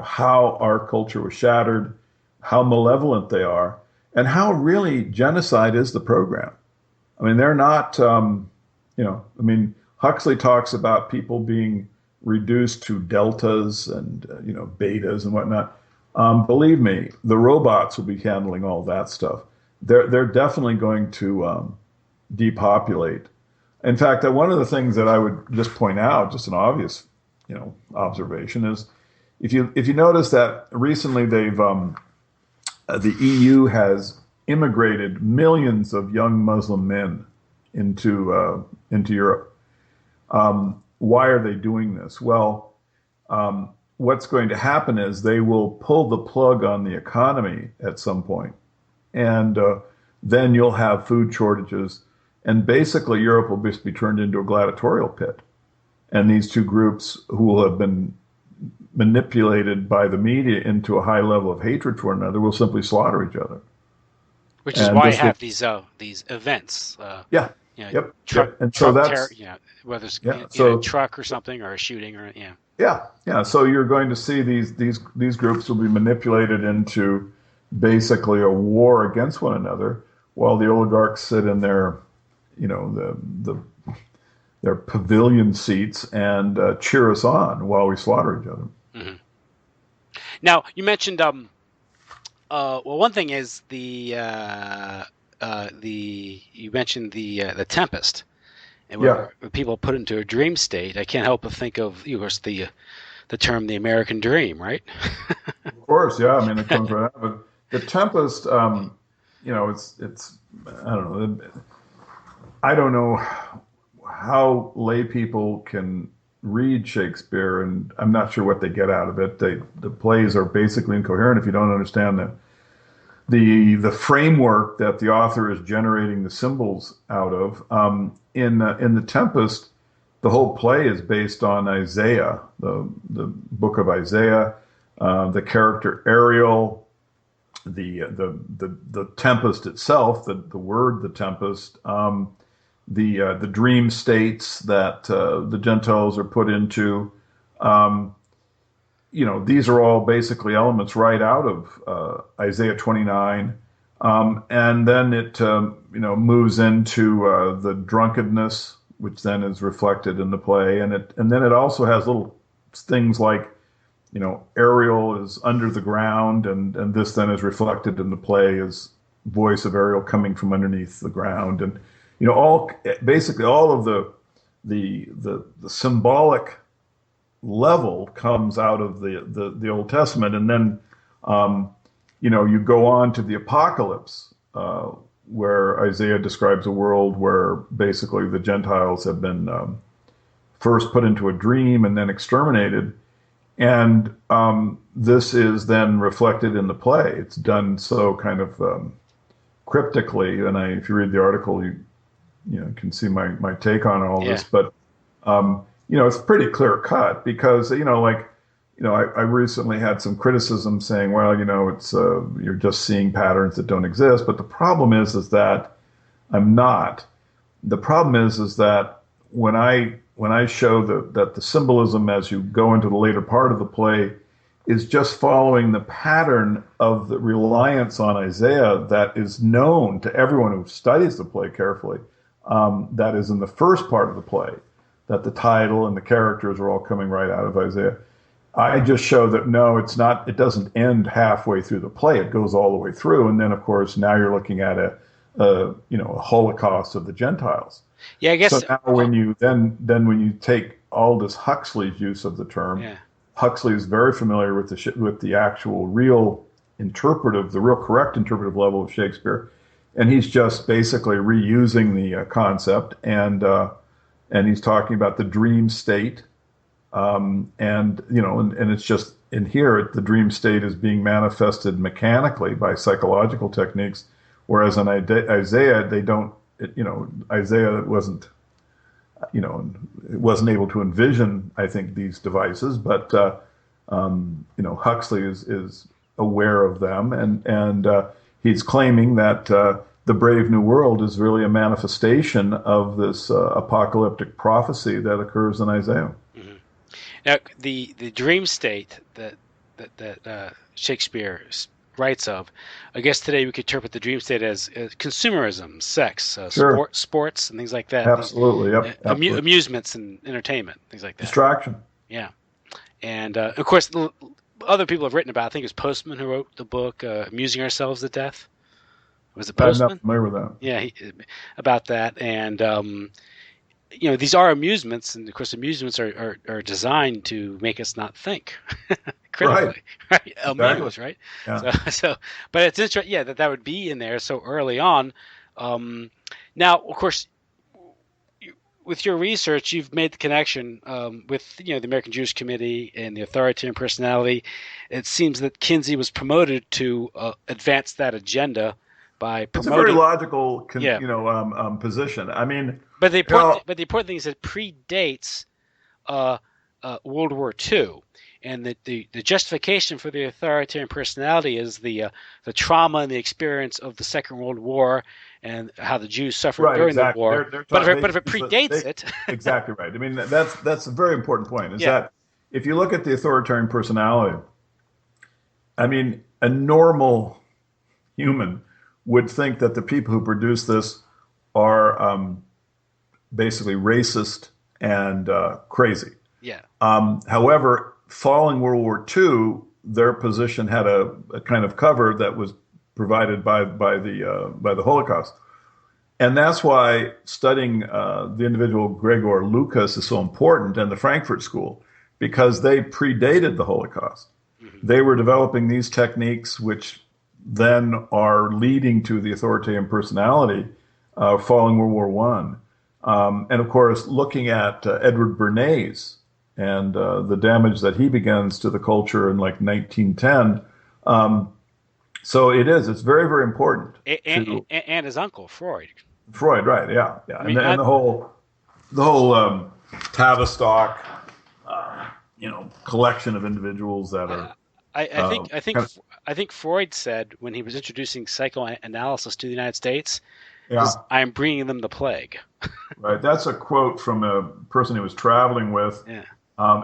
how our culture was shattered, how malevolent they are, and how really genocide is the program. I mean, they're not, Huxley talks about people being reduced to deltas and, betas and whatnot. Believe me, the robots will be handling all that stuff. They're definitely going to depopulate. In fact, one of the things that I would just point out, just an obvious, observation, is if you notice that recently the EU has immigrated millions of young Muslim men into Europe. Why are they doing this? Well, what's going to happen is they will pull the plug on the economy at some point, and then you'll have food shortages. And basically, Europe will just be turned into a gladiatorial pit. And these two groups who will have been manipulated by the media into a high level of hatred for one another will simply slaughter each other. Which is why I have these events. Yep. Truck, and so truck that's whether it's so a truck or something, or a shooting, or Yeah. So you're going to see these groups will be manipulated into basically a war against one another, while the oligarchs sit in their their pavilion seats and cheer us on while we slaughter each other. Mm-hmm. Now, you mentioned one thing is the Tempest, and where people put into a dream state. I can't help but think of course the term the American dream, right? Of course, yeah. I mean, it comes right out. But the Tempest, it's I don't know how lay people can read Shakespeare, and I'm not sure what they get out of it. The plays are basically incoherent if you don't understand the framework that the author is generating the symbols out of. In the Tempest, the whole play is based on Isaiah, the book of Isaiah, the character Ariel, the Tempest itself, the word the Tempest, the dream states that the Gentiles are put into. These are all basically elements right out of Isaiah 29, and then it moves into the drunkenness, which then is reflected in the play, and then it also has little things like Ariel is under the ground, and this then is reflected in the play as voice of Ariel coming from underneath the ground, and all of the symbolic level comes out of the Old Testament, and then you go on to the Apocalypse, where Isaiah describes a world where basically the Gentiles have been first put into a dream and then exterminated, and this is then reflected in the play. It's done so kind of cryptically, and if you read the article, you can see my take on all this, but it's pretty clear cut because I recently had some criticism saying, well, it's you're just seeing patterns that don't exist. But the problem is that I'm not. The problem is that when I show that the symbolism as you go into the later part of the play is just following the pattern of the reliance on Isaiah that is known to everyone who studies the play carefully. That is in the first part of the play, that the title and the characters are all coming right out of Isaiah. I just show that no, it's not. It doesn't end halfway through the play. It goes all the way through, and then of course now you're looking at a Holocaust of the Gentiles. Yeah, I guess. So now when you then when you take Aldous Huxley's use of the term, Yeah. Huxley is very familiar with the actual real the real correct interpretive level of Shakespeare, and he's just basically reusing the concept, and he's talking about the dream state. And it's just in here, the dream state is being manifested mechanically by psychological techniques, whereas in Isaiah, they don't, Isaiah wasn't able to envision, I think, these devices, but, Huxley is aware of them, and he's claiming that the Brave New World is really a manifestation of this apocalyptic prophecy that occurs in Isaiah. Mm-hmm. Now, the dream state that Shakespeare writes of, I guess today we could interpret the dream state as consumerism, sex, Sure. Sports, and things like that. Absolutely, yep. Absolutely. Amusements and entertainment, things like that. Distraction. Yeah, and of course, other people have written about. I think it was Postman who wrote the book "Amusing Ourselves to Death." Was it Postman? I'm not familiar with that. Yeah, about that, and these are amusements, and of course, amusements are designed to make us not think critically, right? Amuse, right? Yeah. So, but it's interesting, yeah, that would be in there so early on. Now, of course, with your research, you've made the connection with the American Jewish Committee and the Authoritarian Personality. It seems that Kinsey was promoted to advance that agenda by promoting. It's a very logical, position. I mean, but the important thing is it predates World War II, and that the justification for the Authoritarian Personality is the trauma and the experience of the Second World War and how the Jews suffered during the war. But if it predates it, exactly right. I mean, that's a very important point. That if you look at the Authoritarian Personality, I mean, a normal human would think that the people who produce this are basically racist and crazy. Yeah. However, following World War II, their position had a kind of cover that was provided by the Holocaust, and that's why studying the individual Gregor Lucas is so important, and the Frankfurt School, because they predated the Holocaust. Mm-hmm. They were developing these techniques, which then are leading to the Authoritarian Personality following World War I. And of course, looking at Edward Bernays and the damage that he begins to the culture in like 1910. So it's very, very important. And his uncle, Freud. Freud, right, yeah. I mean, and the whole Tavistock, collection of individuals that are... I think Freud said when he was introducing psychoanalysis to the United States, "I am bringing them the plague." Right. That's a quote from a person he was traveling with. Yeah.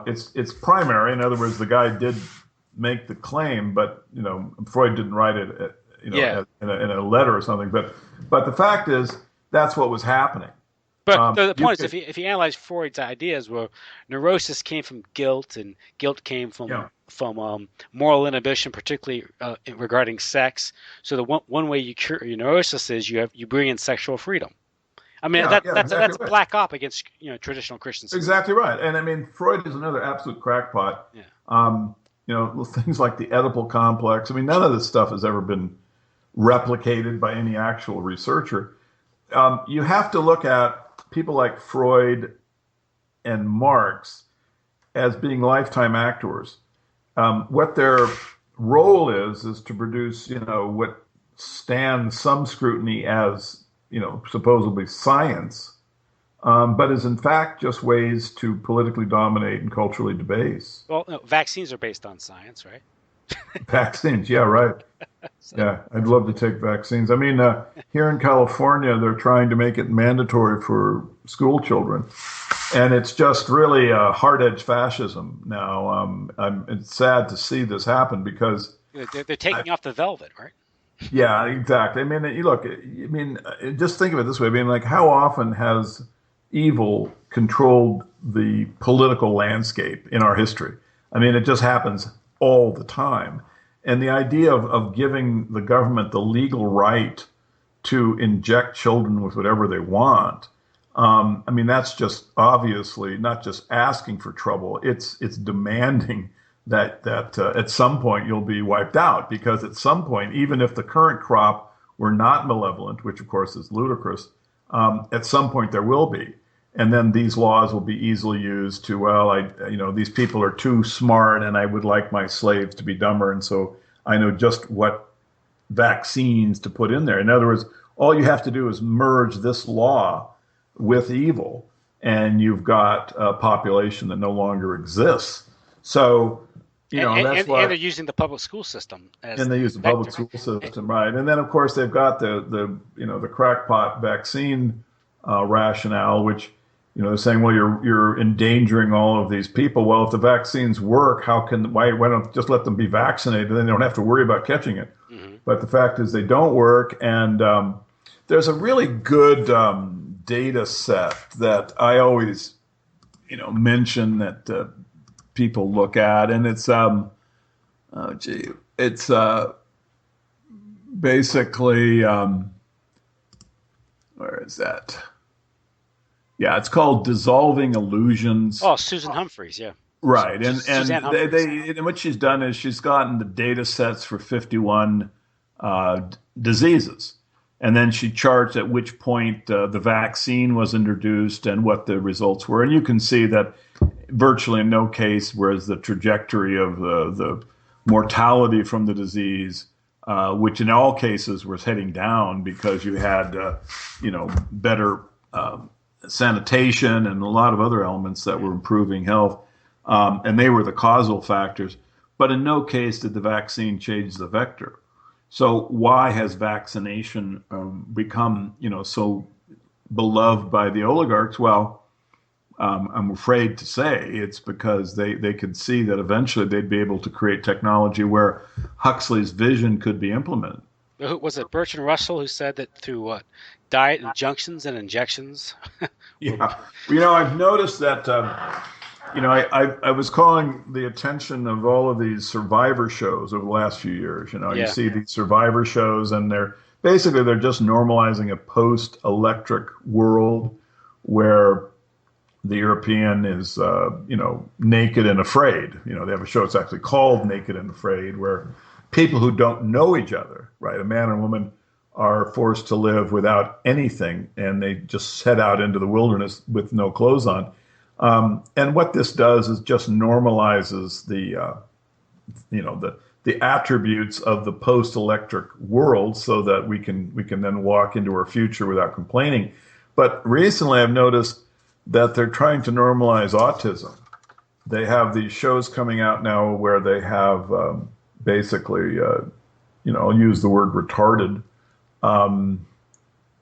It's primary. In other words, the guy did make the claim, but Freud didn't write it. In a letter or something. But the fact is, that's what was happening. But the point is, if you analyze Freud's ideas, where neurosis came from guilt, and guilt came from moral inhibition, particularly regarding sex. So the one way you cure your neurosis is you bring in sexual freedom. I mean, that's exactly a black op against traditional Christians. Exactly right. And I mean, Freud is another absolute crackpot. Yeah. Things like the Oedipal complex. I mean, none of this stuff has ever been replicated by any actual researcher. You have to look at people like Freud and Marx as being lifetime actors. What their role is to produce, what stands some scrutiny as, supposedly science, but is in fact just ways to politically dominate and culturally debase. Well, no, vaccines are based on science, right? Vaccines, yeah, right. Yeah, I'd love to take vaccines. I mean, here in California, they're trying to make it mandatory for school children. And it's just really hard-edged fascism now. It's sad to see this happen because They're taking off the velvet, right? yeah, exactly. I mean, you look. I mean, just think of it this way. I mean, like, how often has evil controlled the political landscape in our history? I mean, it just happens all the time. And the idea of giving the government the legal right to inject children with whatever they want, I mean, that's just obviously not just asking for trouble. It's demanding that at some point you'll be wiped out, because at some point, even if the current crop were not malevolent, which of course is ludicrous, at some point there will be. And then these laws will be easily used to, well, these people are too smart and I would like my slaves to be dumber. And so I know just what vaccines to put in there. In other words, all you have to do is merge this law with evil, and you've got a population that no longer exists. So, that's why. And they're using the public school system And they use the public school system, right? And then, of course, they've got the crackpot vaccine rationale, which they're saying, well, you're endangering all of these people. Well, if the vaccines work, why don't just let them be vaccinated? Then they don't have to worry about catching it. Mm-hmm. But the fact is, they don't work, and there's a really good data set that I always mention that people look at, and it's it's basically where is that? Yeah, it's called Dissolving Illusions. Oh, Susan Humphreys, yeah. Right, and what she's done is she's gotten the data sets for 51 diseases, and then she charts at which point the vaccine was introduced and what the results were. And you can see that virtually in no case was the trajectory of the mortality from the disease, which in all cases was heading down because you had better sanitation and a lot of other elements that were improving health, and they were the causal factors. But in no case did the vaccine change the vector. So why has vaccination become so beloved by the oligarchs? Well, I'm afraid to say it's because they could see that eventually they'd be able to create technology where Huxley's vision could be implemented. Was it Bertrand Russell who said that through diet injunctions and injections? Yeah. I've noticed that, I was calling the attention of all of these survivor shows over the last few years. You see these survivor shows, and they're just normalizing a post-electric world where the European is, naked and afraid. They have a show, it's actually called Naked and Afraid, where people who don't know each other, right, a man and woman, are forced to live without anything, and they just set out into the wilderness with no clothes on. And what this does is just normalizes the attributes of the post-electric world, so that we can then walk into our future without complaining. But recently, I've noticed that they're trying to normalize autism. They have these shows coming out now where they have basically, I'll use the word retarded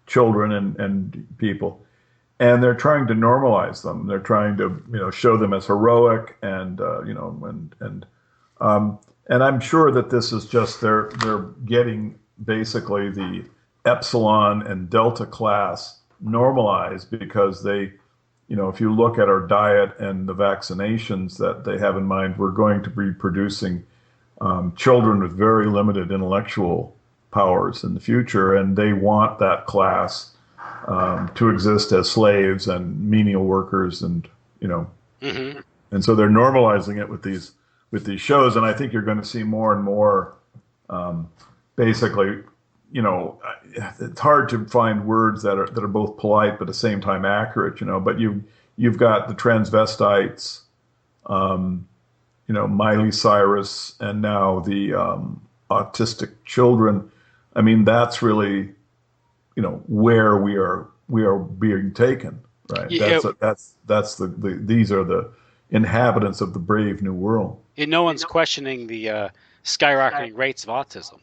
children and people, and they're trying to normalize them. They're trying to, show them as heroic, and and I'm sure that this is just they're getting basically the epsilon and delta class normalized, because they, if you look at our diet and the vaccinations that they have in mind, we're going to be producing children with very limited intellectual powers in the future, and they want that class to exist as slaves and menial workers, and Mm-hmm. and so they're normalizing it with these shows, and I think you're going to see more and more. Basically, it's hard to find words that are both polite but at the same time accurate. But you've got the transvestites, Miley Cyrus, and now the autistic children. I mean, that's really, where we are being taken, right? Yeah. These are the inhabitants of the brave new world. And no one's questioning the skyrocketing rates of autism.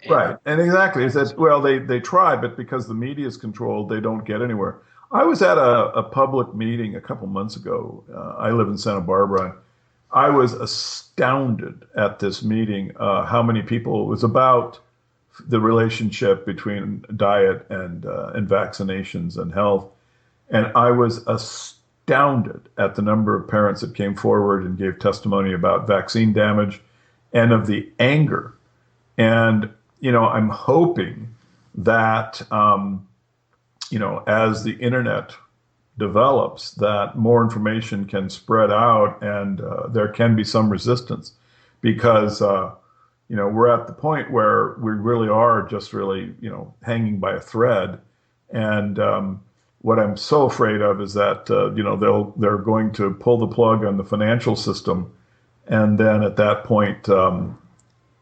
Right, and exactly. It's that, well, they try, but because the media is controlled, they don't get anywhere. I was at a public meeting a couple months ago. I live in Santa Barbara. I was astounded at this meeting, how many people, it was about the relationship between diet and vaccinations and health. And I was astounded at the number of parents that came forward and gave testimony about vaccine damage and of the anger. And, I'm hoping that, as the internet develops, that more information can spread out and there can be some resistance because, we're at the point where we really are just really, hanging by a thread. And what I'm so afraid of is that, they're going to pull the plug on the financial system. And then at that point,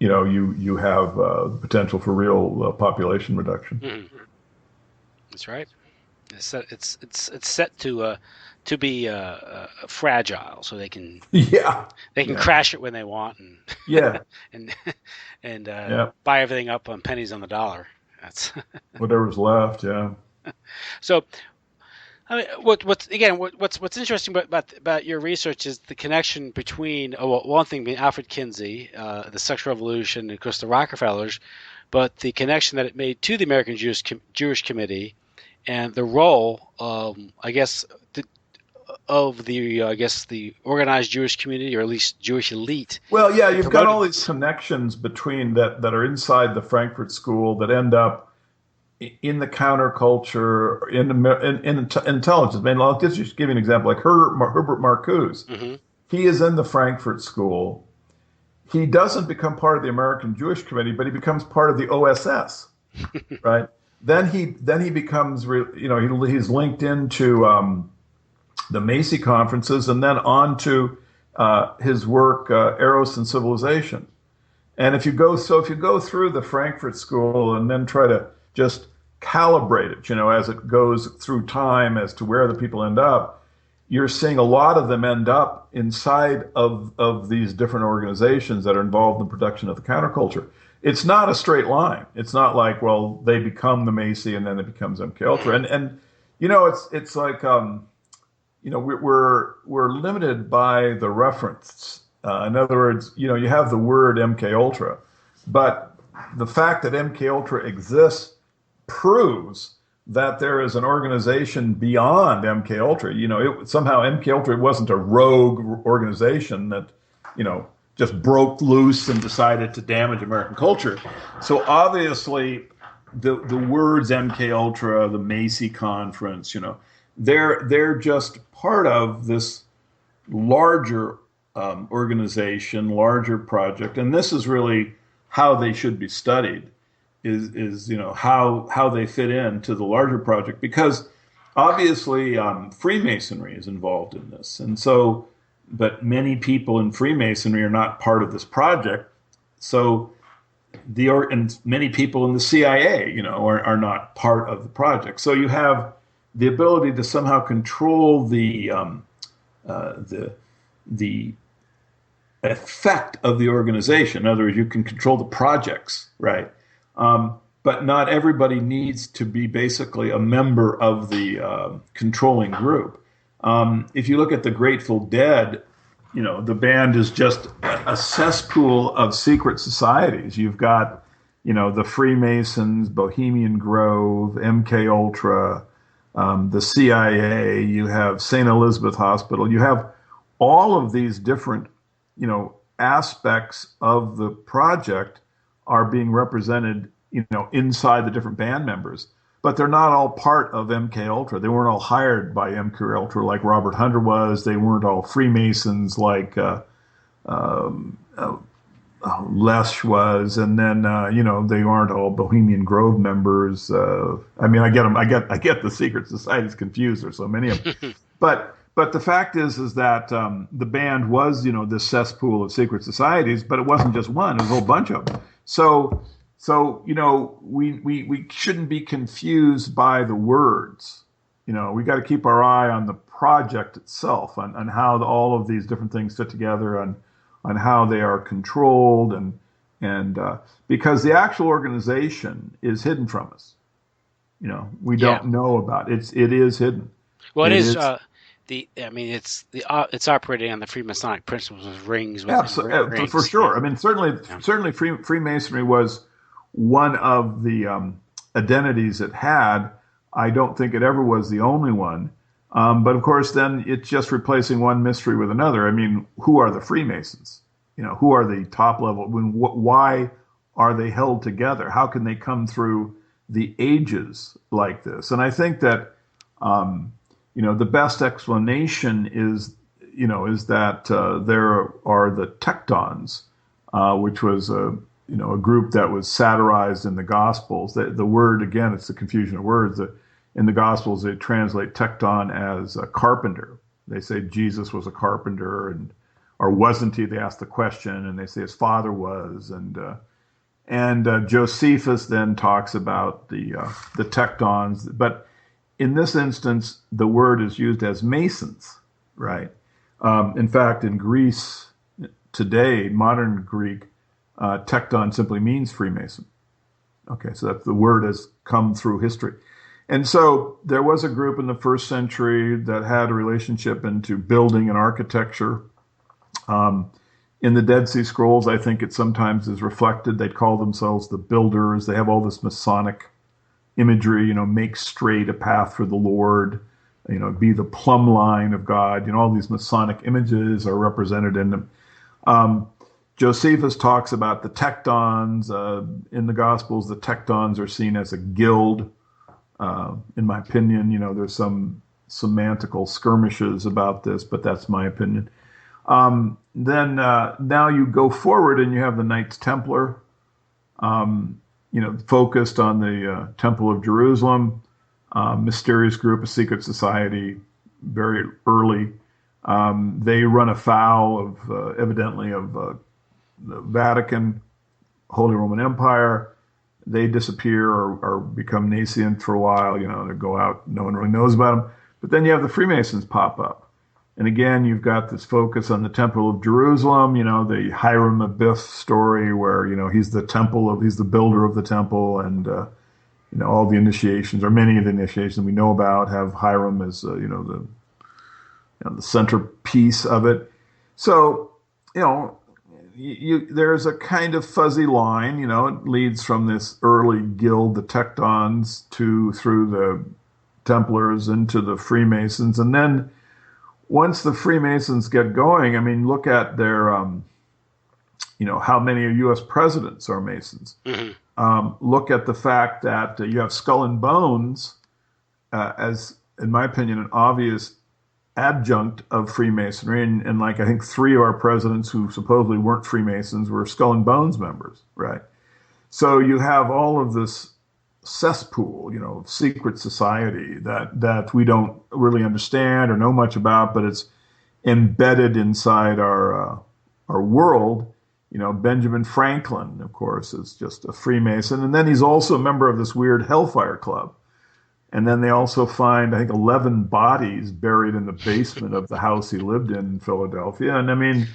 you have potential for real population reduction. Mm-hmm. That's right. It's set to be fragile, so they can crash it when they want and and buy everything up on pennies on the dollar. That's whatever's left. Yeah. So, I mean, what's interesting about your research is the connection between one thing being Alfred Kinsey, the sexual revolution, and of course the Rockefellers, but the connection that it made to the American Jewish Committee. And the role, of the organized Jewish community, or at least Jewish elite. Well, yeah, you've got all these connections between that are inside the Frankfurt School that end up in the counterculture, in intelligence. I mean, I'll just give you an example. Like Herbert Marcuse, mm-hmm. He is in the Frankfurt School. He doesn't become part of the American Jewish Committee, but he becomes part of the OSS, right? Then he becomes, he's linked into the Macy conferences and then on to his work, Eros and Civilization. And if you go through the Frankfurt School and then try to just calibrate it, as it goes through time as to where the people end up, you're seeing a lot of them end up inside of these different organizations that are involved in the production of the counterculture. It's not a straight line. It's not like, well, they become the Macy and then it becomes MKUltra. And it's like, we're limited by the reference. In other words, you have the word MKUltra, but the fact that MKUltra exists proves that there is an organization beyond MKUltra. Somehow MKUltra wasn't a rogue organization that, just broke loose and decided to damage American culture. So obviously, the words MKUltra, the Macy Conference, they're just part of this larger organization, larger project, and this is really how they should be studied. Is how they fit into the larger project, because obviously Freemasonry is involved in this, and so. But many people in Freemasonry are not part of this project. So and many people in the CIA, are not part of the project. So you have the ability to somehow control the effect of the organization. In other words, you can control the projects, right? But not everybody needs to be basically a member of the controlling group. If you look at the Grateful Dead, the band is just a cesspool of secret societies. You've got, the Freemasons, Bohemian Grove, MKUltra, the CIA, you have St. Elizabeth Hospital. You have all of these different, aspects of the project are being represented, inside the different band members. But they're not all part of MKUltra. They weren't all hired by MKUltra like Robert Hunter was. They weren't all Freemasons like Lesh was. And then they aren't all Bohemian Grove members. I get them. I get the secret societies confused. There's so many of them. But the fact is that the band was this cesspool of secret societies. But it wasn't just one. It was a whole bunch of them. So we shouldn't be confused by the words. We got to keep our eye on the project itself, on how all of these different things fit together, on how they are controlled, and because the actual organization is hidden from us. We Yeah. don't know about it. It is hidden. Well, it It is. is It's operating on the Freemasonic principles of rings within absolutely for rings. sure. I mean, Yeah. certainly Freemasonry was one of the identities it had. I don't think it ever was the only one. But of course, then it's just replacing one mystery with another. I mean, who are the Freemasons? Who are the top level? Why are they held together? How can they come through the ages like this? And I think that the best explanation is that there are the tectons, which was a group that was satirized in the Gospels. The word, again, it's the confusion of words. In the Gospels, they translate tecton as a carpenter. They say Jesus was a carpenter, or wasn't he? They ask the question, and they say his father was. And Josephus then talks about the tectons. But in this instance, the word is used as masons, right? In fact, in Greece today, modern Greek, tecton simply means Freemason. Okay, so that the word has come through history. And so there was a group in the first century that had a relationship into building and architecture. In the Dead Sea Scrolls, I think it sometimes is reflected. They call themselves the builders. They have all this Masonic imagery, make straight a path for the Lord, be the plumb line of God. All these Masonic images are represented in them. Josephus talks about the tectons. In the Gospels, the tectons are seen as a guild. In my opinion, there's some semantical skirmishes about this, but that's my opinion. Then now you go forward and you have the Knights Templar, focused on the Temple of Jerusalem, mysterious group, a secret society, very early. They run afoul of, evidently, of the Vatican, Holy Roman Empire. They disappear or become nascent for a while. They go out. No one really knows about them. But then you have the Freemasons pop up. And again, you've got this focus on the Temple of Jerusalem, the Hiram Abiff story where, he's the builder of the temple, and, all the initiations, or many of the initiations we know about, have Hiram as, the centerpiece of it. So, there's a kind of fuzzy line, it leads from this early guild, the Tectons, through the Templars into the Freemasons. And then once the Freemasons get going, I mean, look at their, how many U.S. presidents are Masons. Mm-hmm. Look at the fact that you have Skull and Bones as, in my opinion, an obvious adjunct of Freemasonry. And like, I think 3 of our presidents who supposedly weren't Freemasons were Skull and Bones members, right? So you have all of this cesspool, secret society that we don't really understand or know much about, but it's embedded inside our world. Benjamin Franklin, of course, is just a Freemason, and then he's also a member of this weird Hellfire Club. And then they also find, I think, 11 bodies buried in the basement of the house he lived in Philadelphia. And I mean,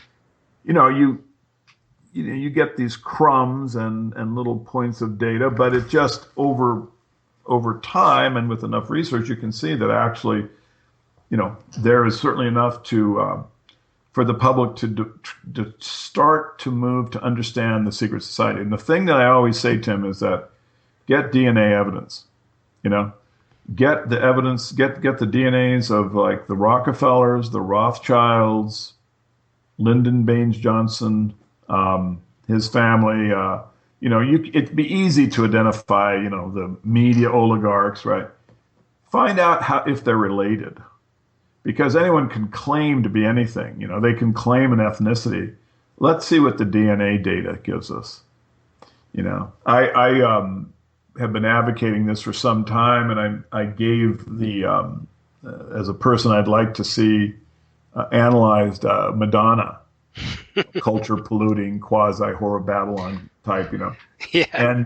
you get these crumbs and little points of data, but it just over time and with enough research, you can see that actually, there is certainly enough for the public to start to move to understand the secret society. And the thing that I always say, Tim, is that get DNA evidence. Get the evidence, get the DNAs of like the Rockefellers, the Rothschilds, Lyndon Baines Johnson, his family. It'd be easy to identify, the media oligarchs, right? Find out if they're related, because anyone can claim to be anything. They can claim an ethnicity. Let's see what the DNA data gives us. I have been advocating this for some time, and I gave as a person I'd like to see analyzed Madonna, culture polluting, quasi horror Babylon type, Yeah.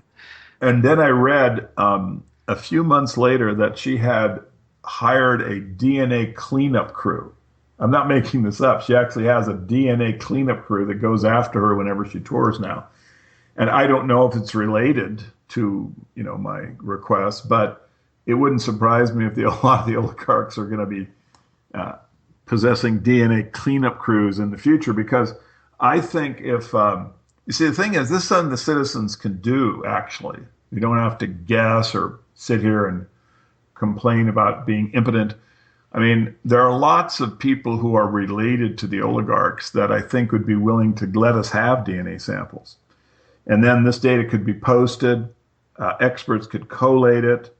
And then I read a few months later that she had hired a DNA cleanup crew. I'm not making this up. She actually has a DNA cleanup crew that goes after her whenever she tours now. And I don't know if it's related to, my request, but it wouldn't surprise me if a lot of the oligarchs are going to be uh, possessing DNA cleanup crews in the future, because I think if you see, the thing is, this is something the citizens can do. Actually, you don't have to guess or sit here and complain about being impotent. I mean, there are lots of people who are related to the oligarchs that I think would be willing to let us have DNA samples. And then this data could be posted. Experts could collate it.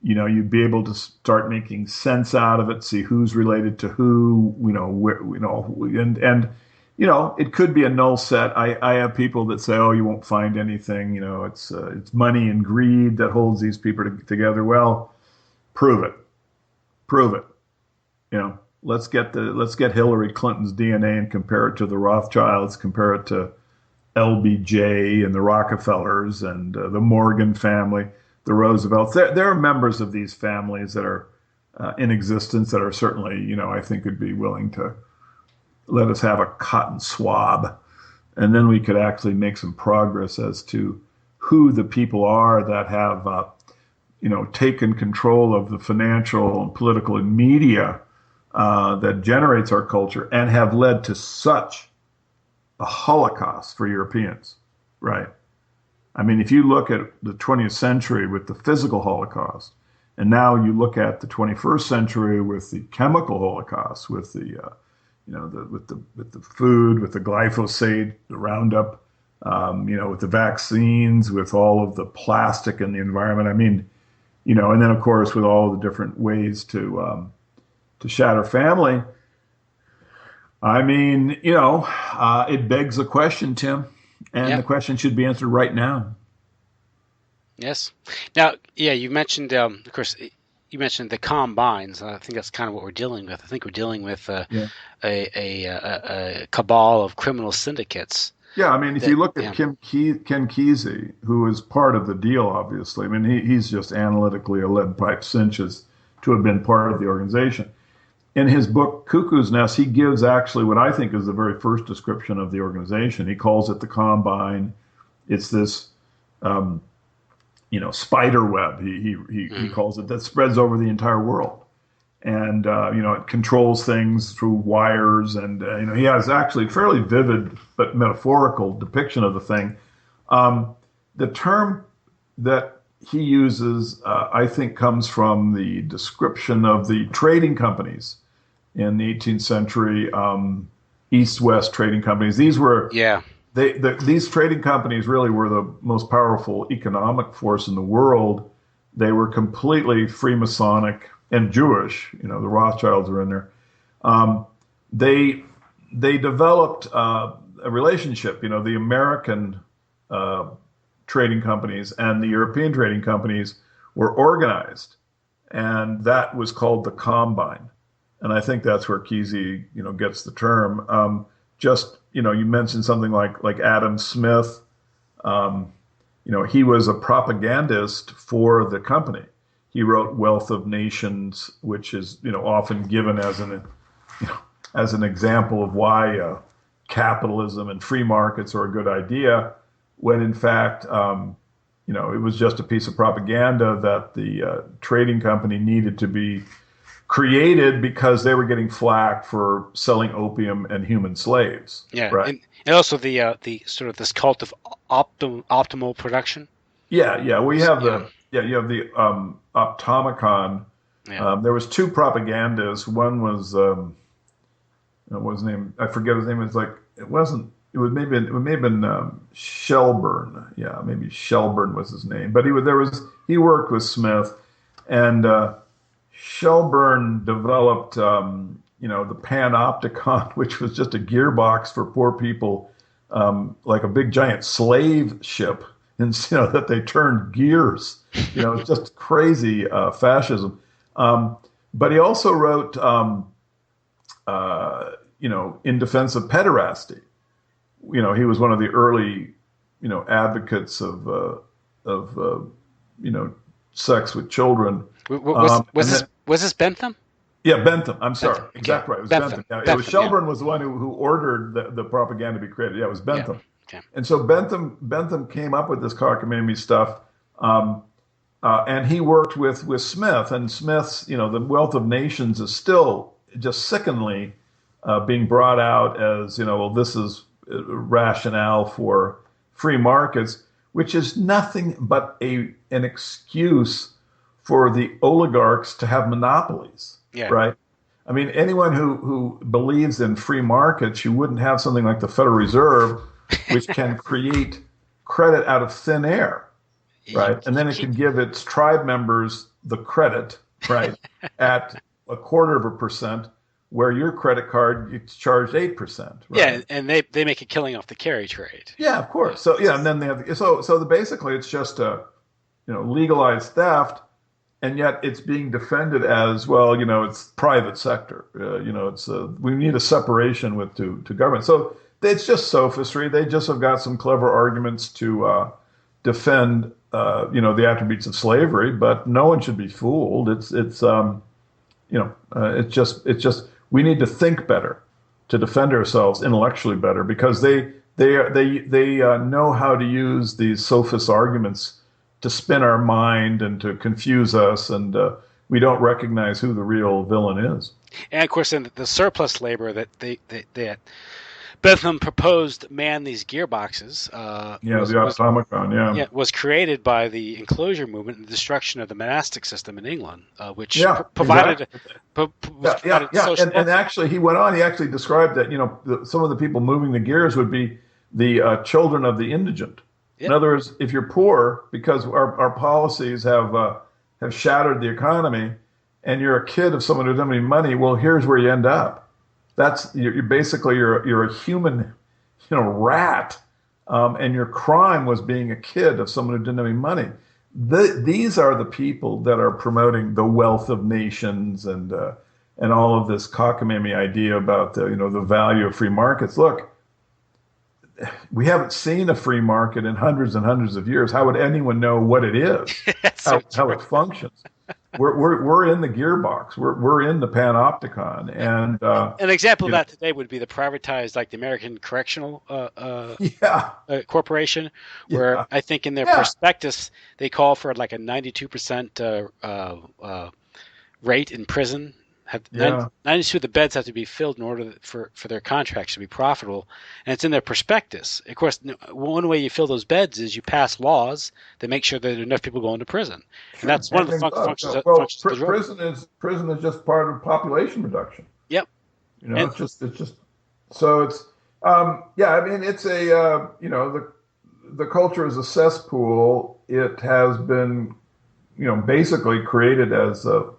You know, you'd be able to start making sense out of it, see who's related to who, you know, where, you know, and you know, it could be a null set. I have people that say, oh, you won't find anything. You know, it's money and greed that holds these people together. Well, prove it. Prove it. You know, let's get Hillary Clinton's DNA and compare it to the Rothschilds, compare it to LBJ and the Rockefellers and the Morgan family, the Roosevelts. There are members of these families that are in existence that are certainly, you know, I think would be willing to let us have a cotton swab, and then we could actually make some progress as to who the people are that have, you know, taken control of the financial and political and media that generates our culture and have led to such a Holocaust for Europeans, right? I mean, if you look at the 20th century with the physical Holocaust, and now you look at the 21st century with the chemical Holocaust, with the, you know, with the food, with the glyphosate, the Roundup, you know, with the vaccines, with all of the plastic in the environment. I mean, you know, and then of course with all the different ways to shatter family. I mean, you know, it begs a question, Tim, and the question should be answered right now. Yes. Now, yeah, you mentioned, of course, you mentioned the combines. I think that's kind of what we're dealing with. I think we're dealing with a cabal of criminal syndicates. Yeah, I mean, if you look at Ken Kesey, who is part of the deal, obviously, I mean, he's just analytically a lead pipe cinches to have been part of the organization. In his book, Cuckoo's Nest, he gives actually what I think is the very first description of the organization. He calls it the Combine. It's this, you know, spider web, he calls it, that spreads over the entire world. And, you know, it controls things through wires. And, you know, he has actually a fairly vivid but metaphorical depiction of the thing. The term that he uses, I think, comes from the description of the trading companies in the 18th century, East-West trading companies. These were, these trading companies really were the most powerful economic force in the world. They were completely Freemasonic and Jewish. You know, the Rothschilds were in there. They developed a relationship. You know, the American trading companies and the European trading companies were organized, and that was called the Combine. And I think that's where Kesey, you know, gets the term. Just, you know, you mentioned something like Adam Smith. You know, he was a propagandist for the company. He wrote Wealth of Nations, which is, you know, often given as an, you know, as an example of why capitalism and free markets are a good idea, when in fact, you know, it was just a piece of propaganda that the trading company needed to be created because they were getting flack for selling opium and human slaves. Yeah, right. And also the sort of this cult of optimal production. Yeah. We have you have the Optomicon. Yeah. There was two propagandists. One was what was his name? I forget his name. It may have been Shelburne. Yeah, maybe Shelburne was his name. But he worked with Smith, and Shelburne developed you know, the Panopticon, which was just a gearbox for poor people, like a big giant slave ship, and you know that they turned gears. You know, it's just crazy fascism. But he also wrote, you know, in defense of pederasty. You know, he was one of the early, you know, advocates of you know, sex with children. Was this Bentham? Yeah, Bentham. I'm sorry. Bentham. Exactly right. It was Bentham. Bentham. It was Shelburne was the one who ordered the propaganda to be created. Yeah, it was Bentham. Yeah. Okay. And so Bentham came up with this cockamamie stuff. And he worked with Smith, and Smith's, the Wealth of Nations is still just sickeningly being brought out as, well, this is rationale for free markets, which is nothing but an excuse for the oligarchs to have monopolies, Yeah. right? I mean, anyone who believes in free markets, you wouldn't have something like the Federal Reserve, which can create credit out of thin air, right? And then it can give its tribe members the credit, right, at 1/4%, where your credit card it's charged 8%, right? Yeah, and they make a killing off the carry trade. Yeah, of course. So yeah, and then they have basically it's just a legalized theft, and yet it's being defended as well. It's private sector. It's we need a separation to government. So it's just sophistry. They just have got some clever arguments to defend the attributes of slavery, but no one should be fooled. It's just we need to think better to defend ourselves intellectually better, because they know how to use these sophist arguments to spin our mind and to confuse us, and we don't recognize who the real villain is. And of course, in the surplus labor that Bentham proposed man these gearboxes. The Automacon, was created by the enclosure movement and the destruction of the monastic system in England, which provided. Social and actually, he went on. He actually described that some of the people moving the gears would be the children of the indigent. Yep. In other words, if you're poor, because our policies have shattered the economy, and you're a kid of someone who doesn't have any money, well, here's where you end up. You're basically you're a human, rat, and your crime was being a kid of someone who didn't have any money. These are the people that are promoting the wealth of nations and all of this cockamamie idea about the value of free markets. Look, we haven't seen a free market in hundreds and hundreds of years. How would anyone know what it is? how it functions? We're in the gearbox. We're in the panopticon, and an example of that today would be the privatized, like the American Correctional Corporation, where I think in their prospectus they call for like a 92% rate in prison. 92 of the beds have to be filled in order for their contracts to be profitable, and it's in their prospectus. Of course, one way you fill those beds is you pass laws that make sure that there are enough people going to prison, and that's one of the functions. Prison is just part of population reduction. Yep. It's just so it's I mean, it's a the culture is a cesspool. It has been basically created as a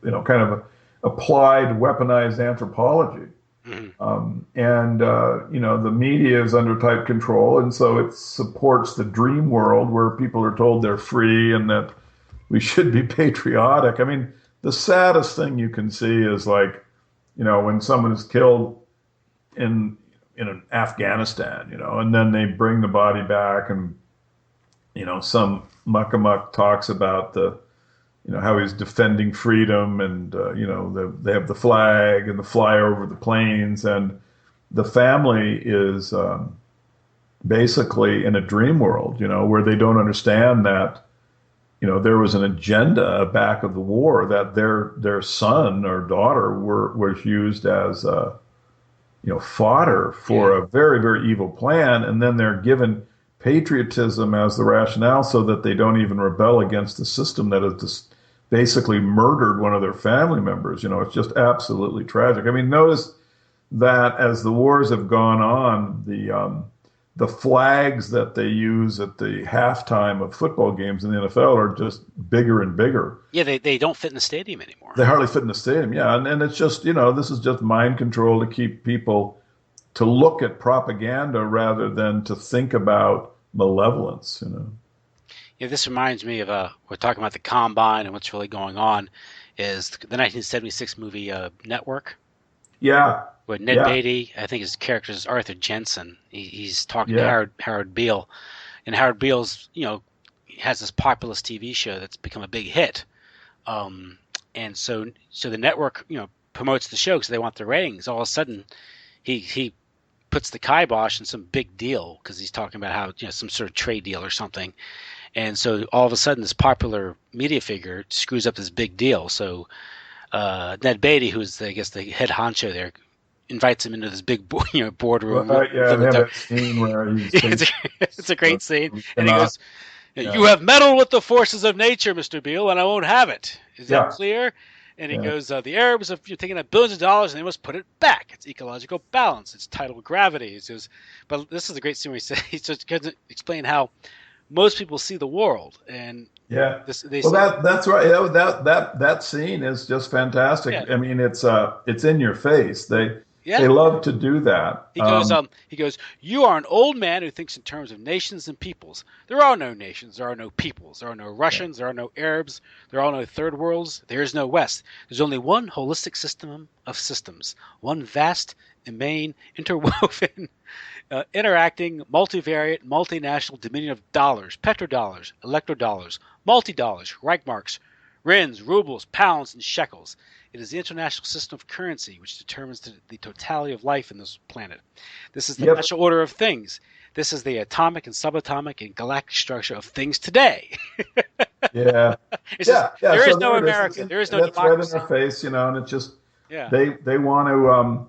kind of a applied weaponized anthropology. Mm-hmm. The media is under tight control, and so it supports the dream world where people are told they're free and that we should be patriotic. I mean, the saddest thing you can see is when someone is killed in Afghanistan, and then they bring the body back, and some muckamuck talks about how he's defending freedom, and they have the flag and the flyover of the planes, and the family is basically in a dream world, where they don't understand that there was an agenda back of the war, that their son or daughter was used as fodder for a very, very evil plan, and then they're given patriotism as the rationale so that they don't even rebel against the system that has just basically murdered one of their family members. It's just absolutely tragic. I mean, notice that as the wars have gone on, the flags that they use at the halftime of football games in the NFL are just bigger and bigger. Yeah, they don't fit in the stadium anymore. They hardly fit in the stadium, yeah. And it's just, this is just mind control to keep people to look at propaganda rather than to think about malevolence, Yeah, this reminds me of we're talking about the Combine and what's really going on is the 1976 movie Network. Yeah. Where Ned Beatty, I think his character is Arthur Jensen. He's talking to Howard Beale, and Howard Beale's has this populist TV show that's become a big hit, and so the network promotes the show because they want the ratings. All of a sudden, he puts the kibosh in some big deal because he's talking about how, some sort of trade deal or something. And so all of a sudden this popular media figure screws up this big deal. So Ned Beatty, who's I guess the head honcho there, invites him into this big boardroom. Yeah, we have that scene where he's it's a great scene. And he goes, "You have meddled with the forces of nature, Mr. Beale, and I won't have it. Is that clear?" And he goes, "The Arabs have taken out billions of dollars, and they must put it back. It's ecological balance. It's tidal gravity." He says, but this is a great scene where he's just going to explain how most people see the world, and that's right. That scene is just fantastic. I mean, it's in your face. They love to do that. He goes, "You are an old man who thinks in terms of nations and peoples. There are no nations. There are no peoples. There are no Russians. There are no Arabs. There are no third worlds. There is no West. There's only one holistic system of systems, one vast, immane, interwoven, interacting, multivariate, multinational dominion of dollars, petrodollars, electrodollars, multi-dollars, Reichmarks, Rins, rubles, pounds, and shekels. It is the international system of currency which determines the totality of life in this planet. This is the natural order of things. This is the atomic and subatomic and galactic structure of things today." There is no America. There is no democracy. That's right in our face, and it's just they want to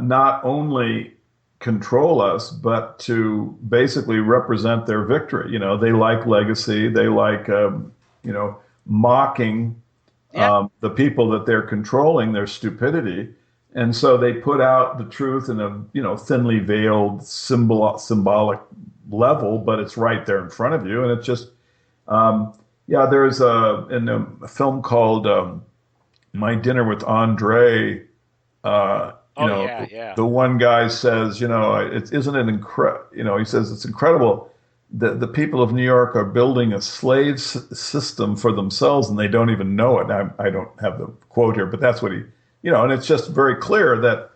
not only control us, but to basically represent their victory. They like legacy. They like mocking the people that they're controlling, their stupidity, and so they put out the truth in a thinly veiled symbolic level, but it's right there in front of you, and it's just there's in a film called My Dinner with Andre. The one guy says, isn't it incredible? He says it's incredible. The people of New York are building a slave system for themselves, and they don't even know it. I don't have the quote here, but that's what and it's just very clear that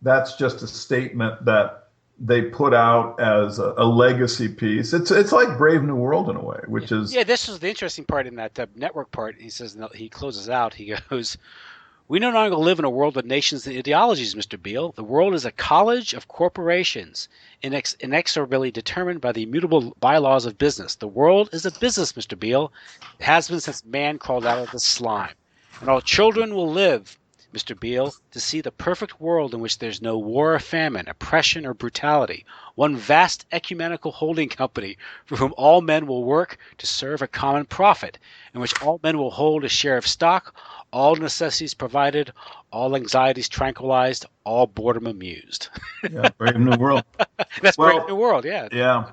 that's just a statement that they put out as a legacy piece. It's like Brave New World in a way, which is... Yeah, this was the interesting part in that network part. He says, he closes out, he goes, "We no longer live in a world of nations and ideologies, Mr. Beale. The world is a college of corporations, inexorably determined by the immutable bylaws of business. The world is a business, Mr. Beale. It has been since man crawled out of the slime. And all children will live, Mr. Beale, to see the perfect world in which there's no war or famine, oppression or brutality. One vast ecumenical holding company for whom all men will work to serve a common profit, in which all men will hold a share of stock, all necessities provided, all anxieties tranquilized, all boredom amused." Brave New World. That's Brave New World, yeah. Yeah.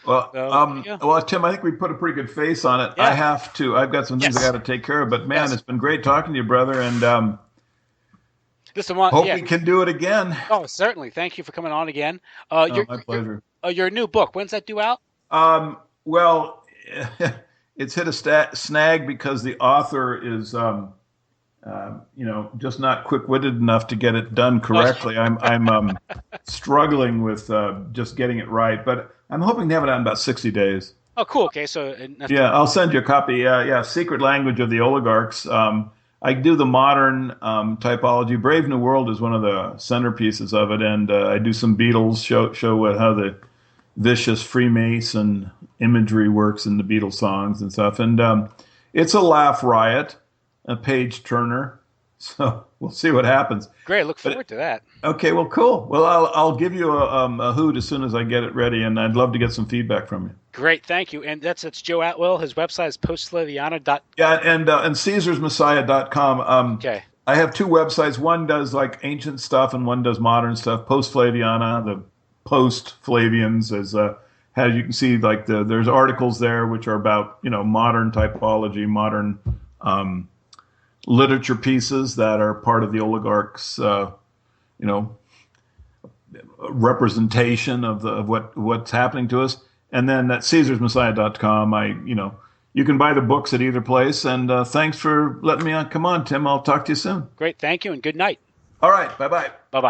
Well, Tim, I think we put a pretty good face on it. Yeah. I've got some things I got to take care of, but man, it's been great talking to you, brother, and hope we can do it again. Oh, certainly. Thank you for coming on again. My pleasure. Your new book, when's that due out? Well, it's hit a snag because the author is just not quick-witted enough to get it done correctly. I'm struggling with just getting it right, but I'm hoping to have it out in about 60 days. Oh, cool. Okay, so I'll send you a copy. Secret Language of the Oligarchs. I do the modern typology. Brave New World is one of the centerpieces of it, and I do some Beatles, show how the vicious Freemason imagery works in the Beatles songs and stuff. And it's a laugh riot, a page turner. So we'll see what happens. Great, look forward to that. Okay, well, cool. Well, I'll give you a hoot as soon as I get it ready, and I'd love to get some feedback from you. Great, thank you. And that's Joe Atwill. His website is postflaviana. Yeah, and CaesarsMessiah.com. Okay. I have two websites. One does like ancient stuff, and one does modern stuff. Postflaviana, the post-Flavians, as how you can see, like there's articles there which are about modern typology, modern literature pieces that are part of the oligarchs, representation of what's happening to us. And then at CaesarsMessiah.com, you can buy the books at either place. And thanks for letting me on. Come on, Tim. I'll talk to you soon. Great. Thank you, and good night. All right. Bye-bye. Bye-bye.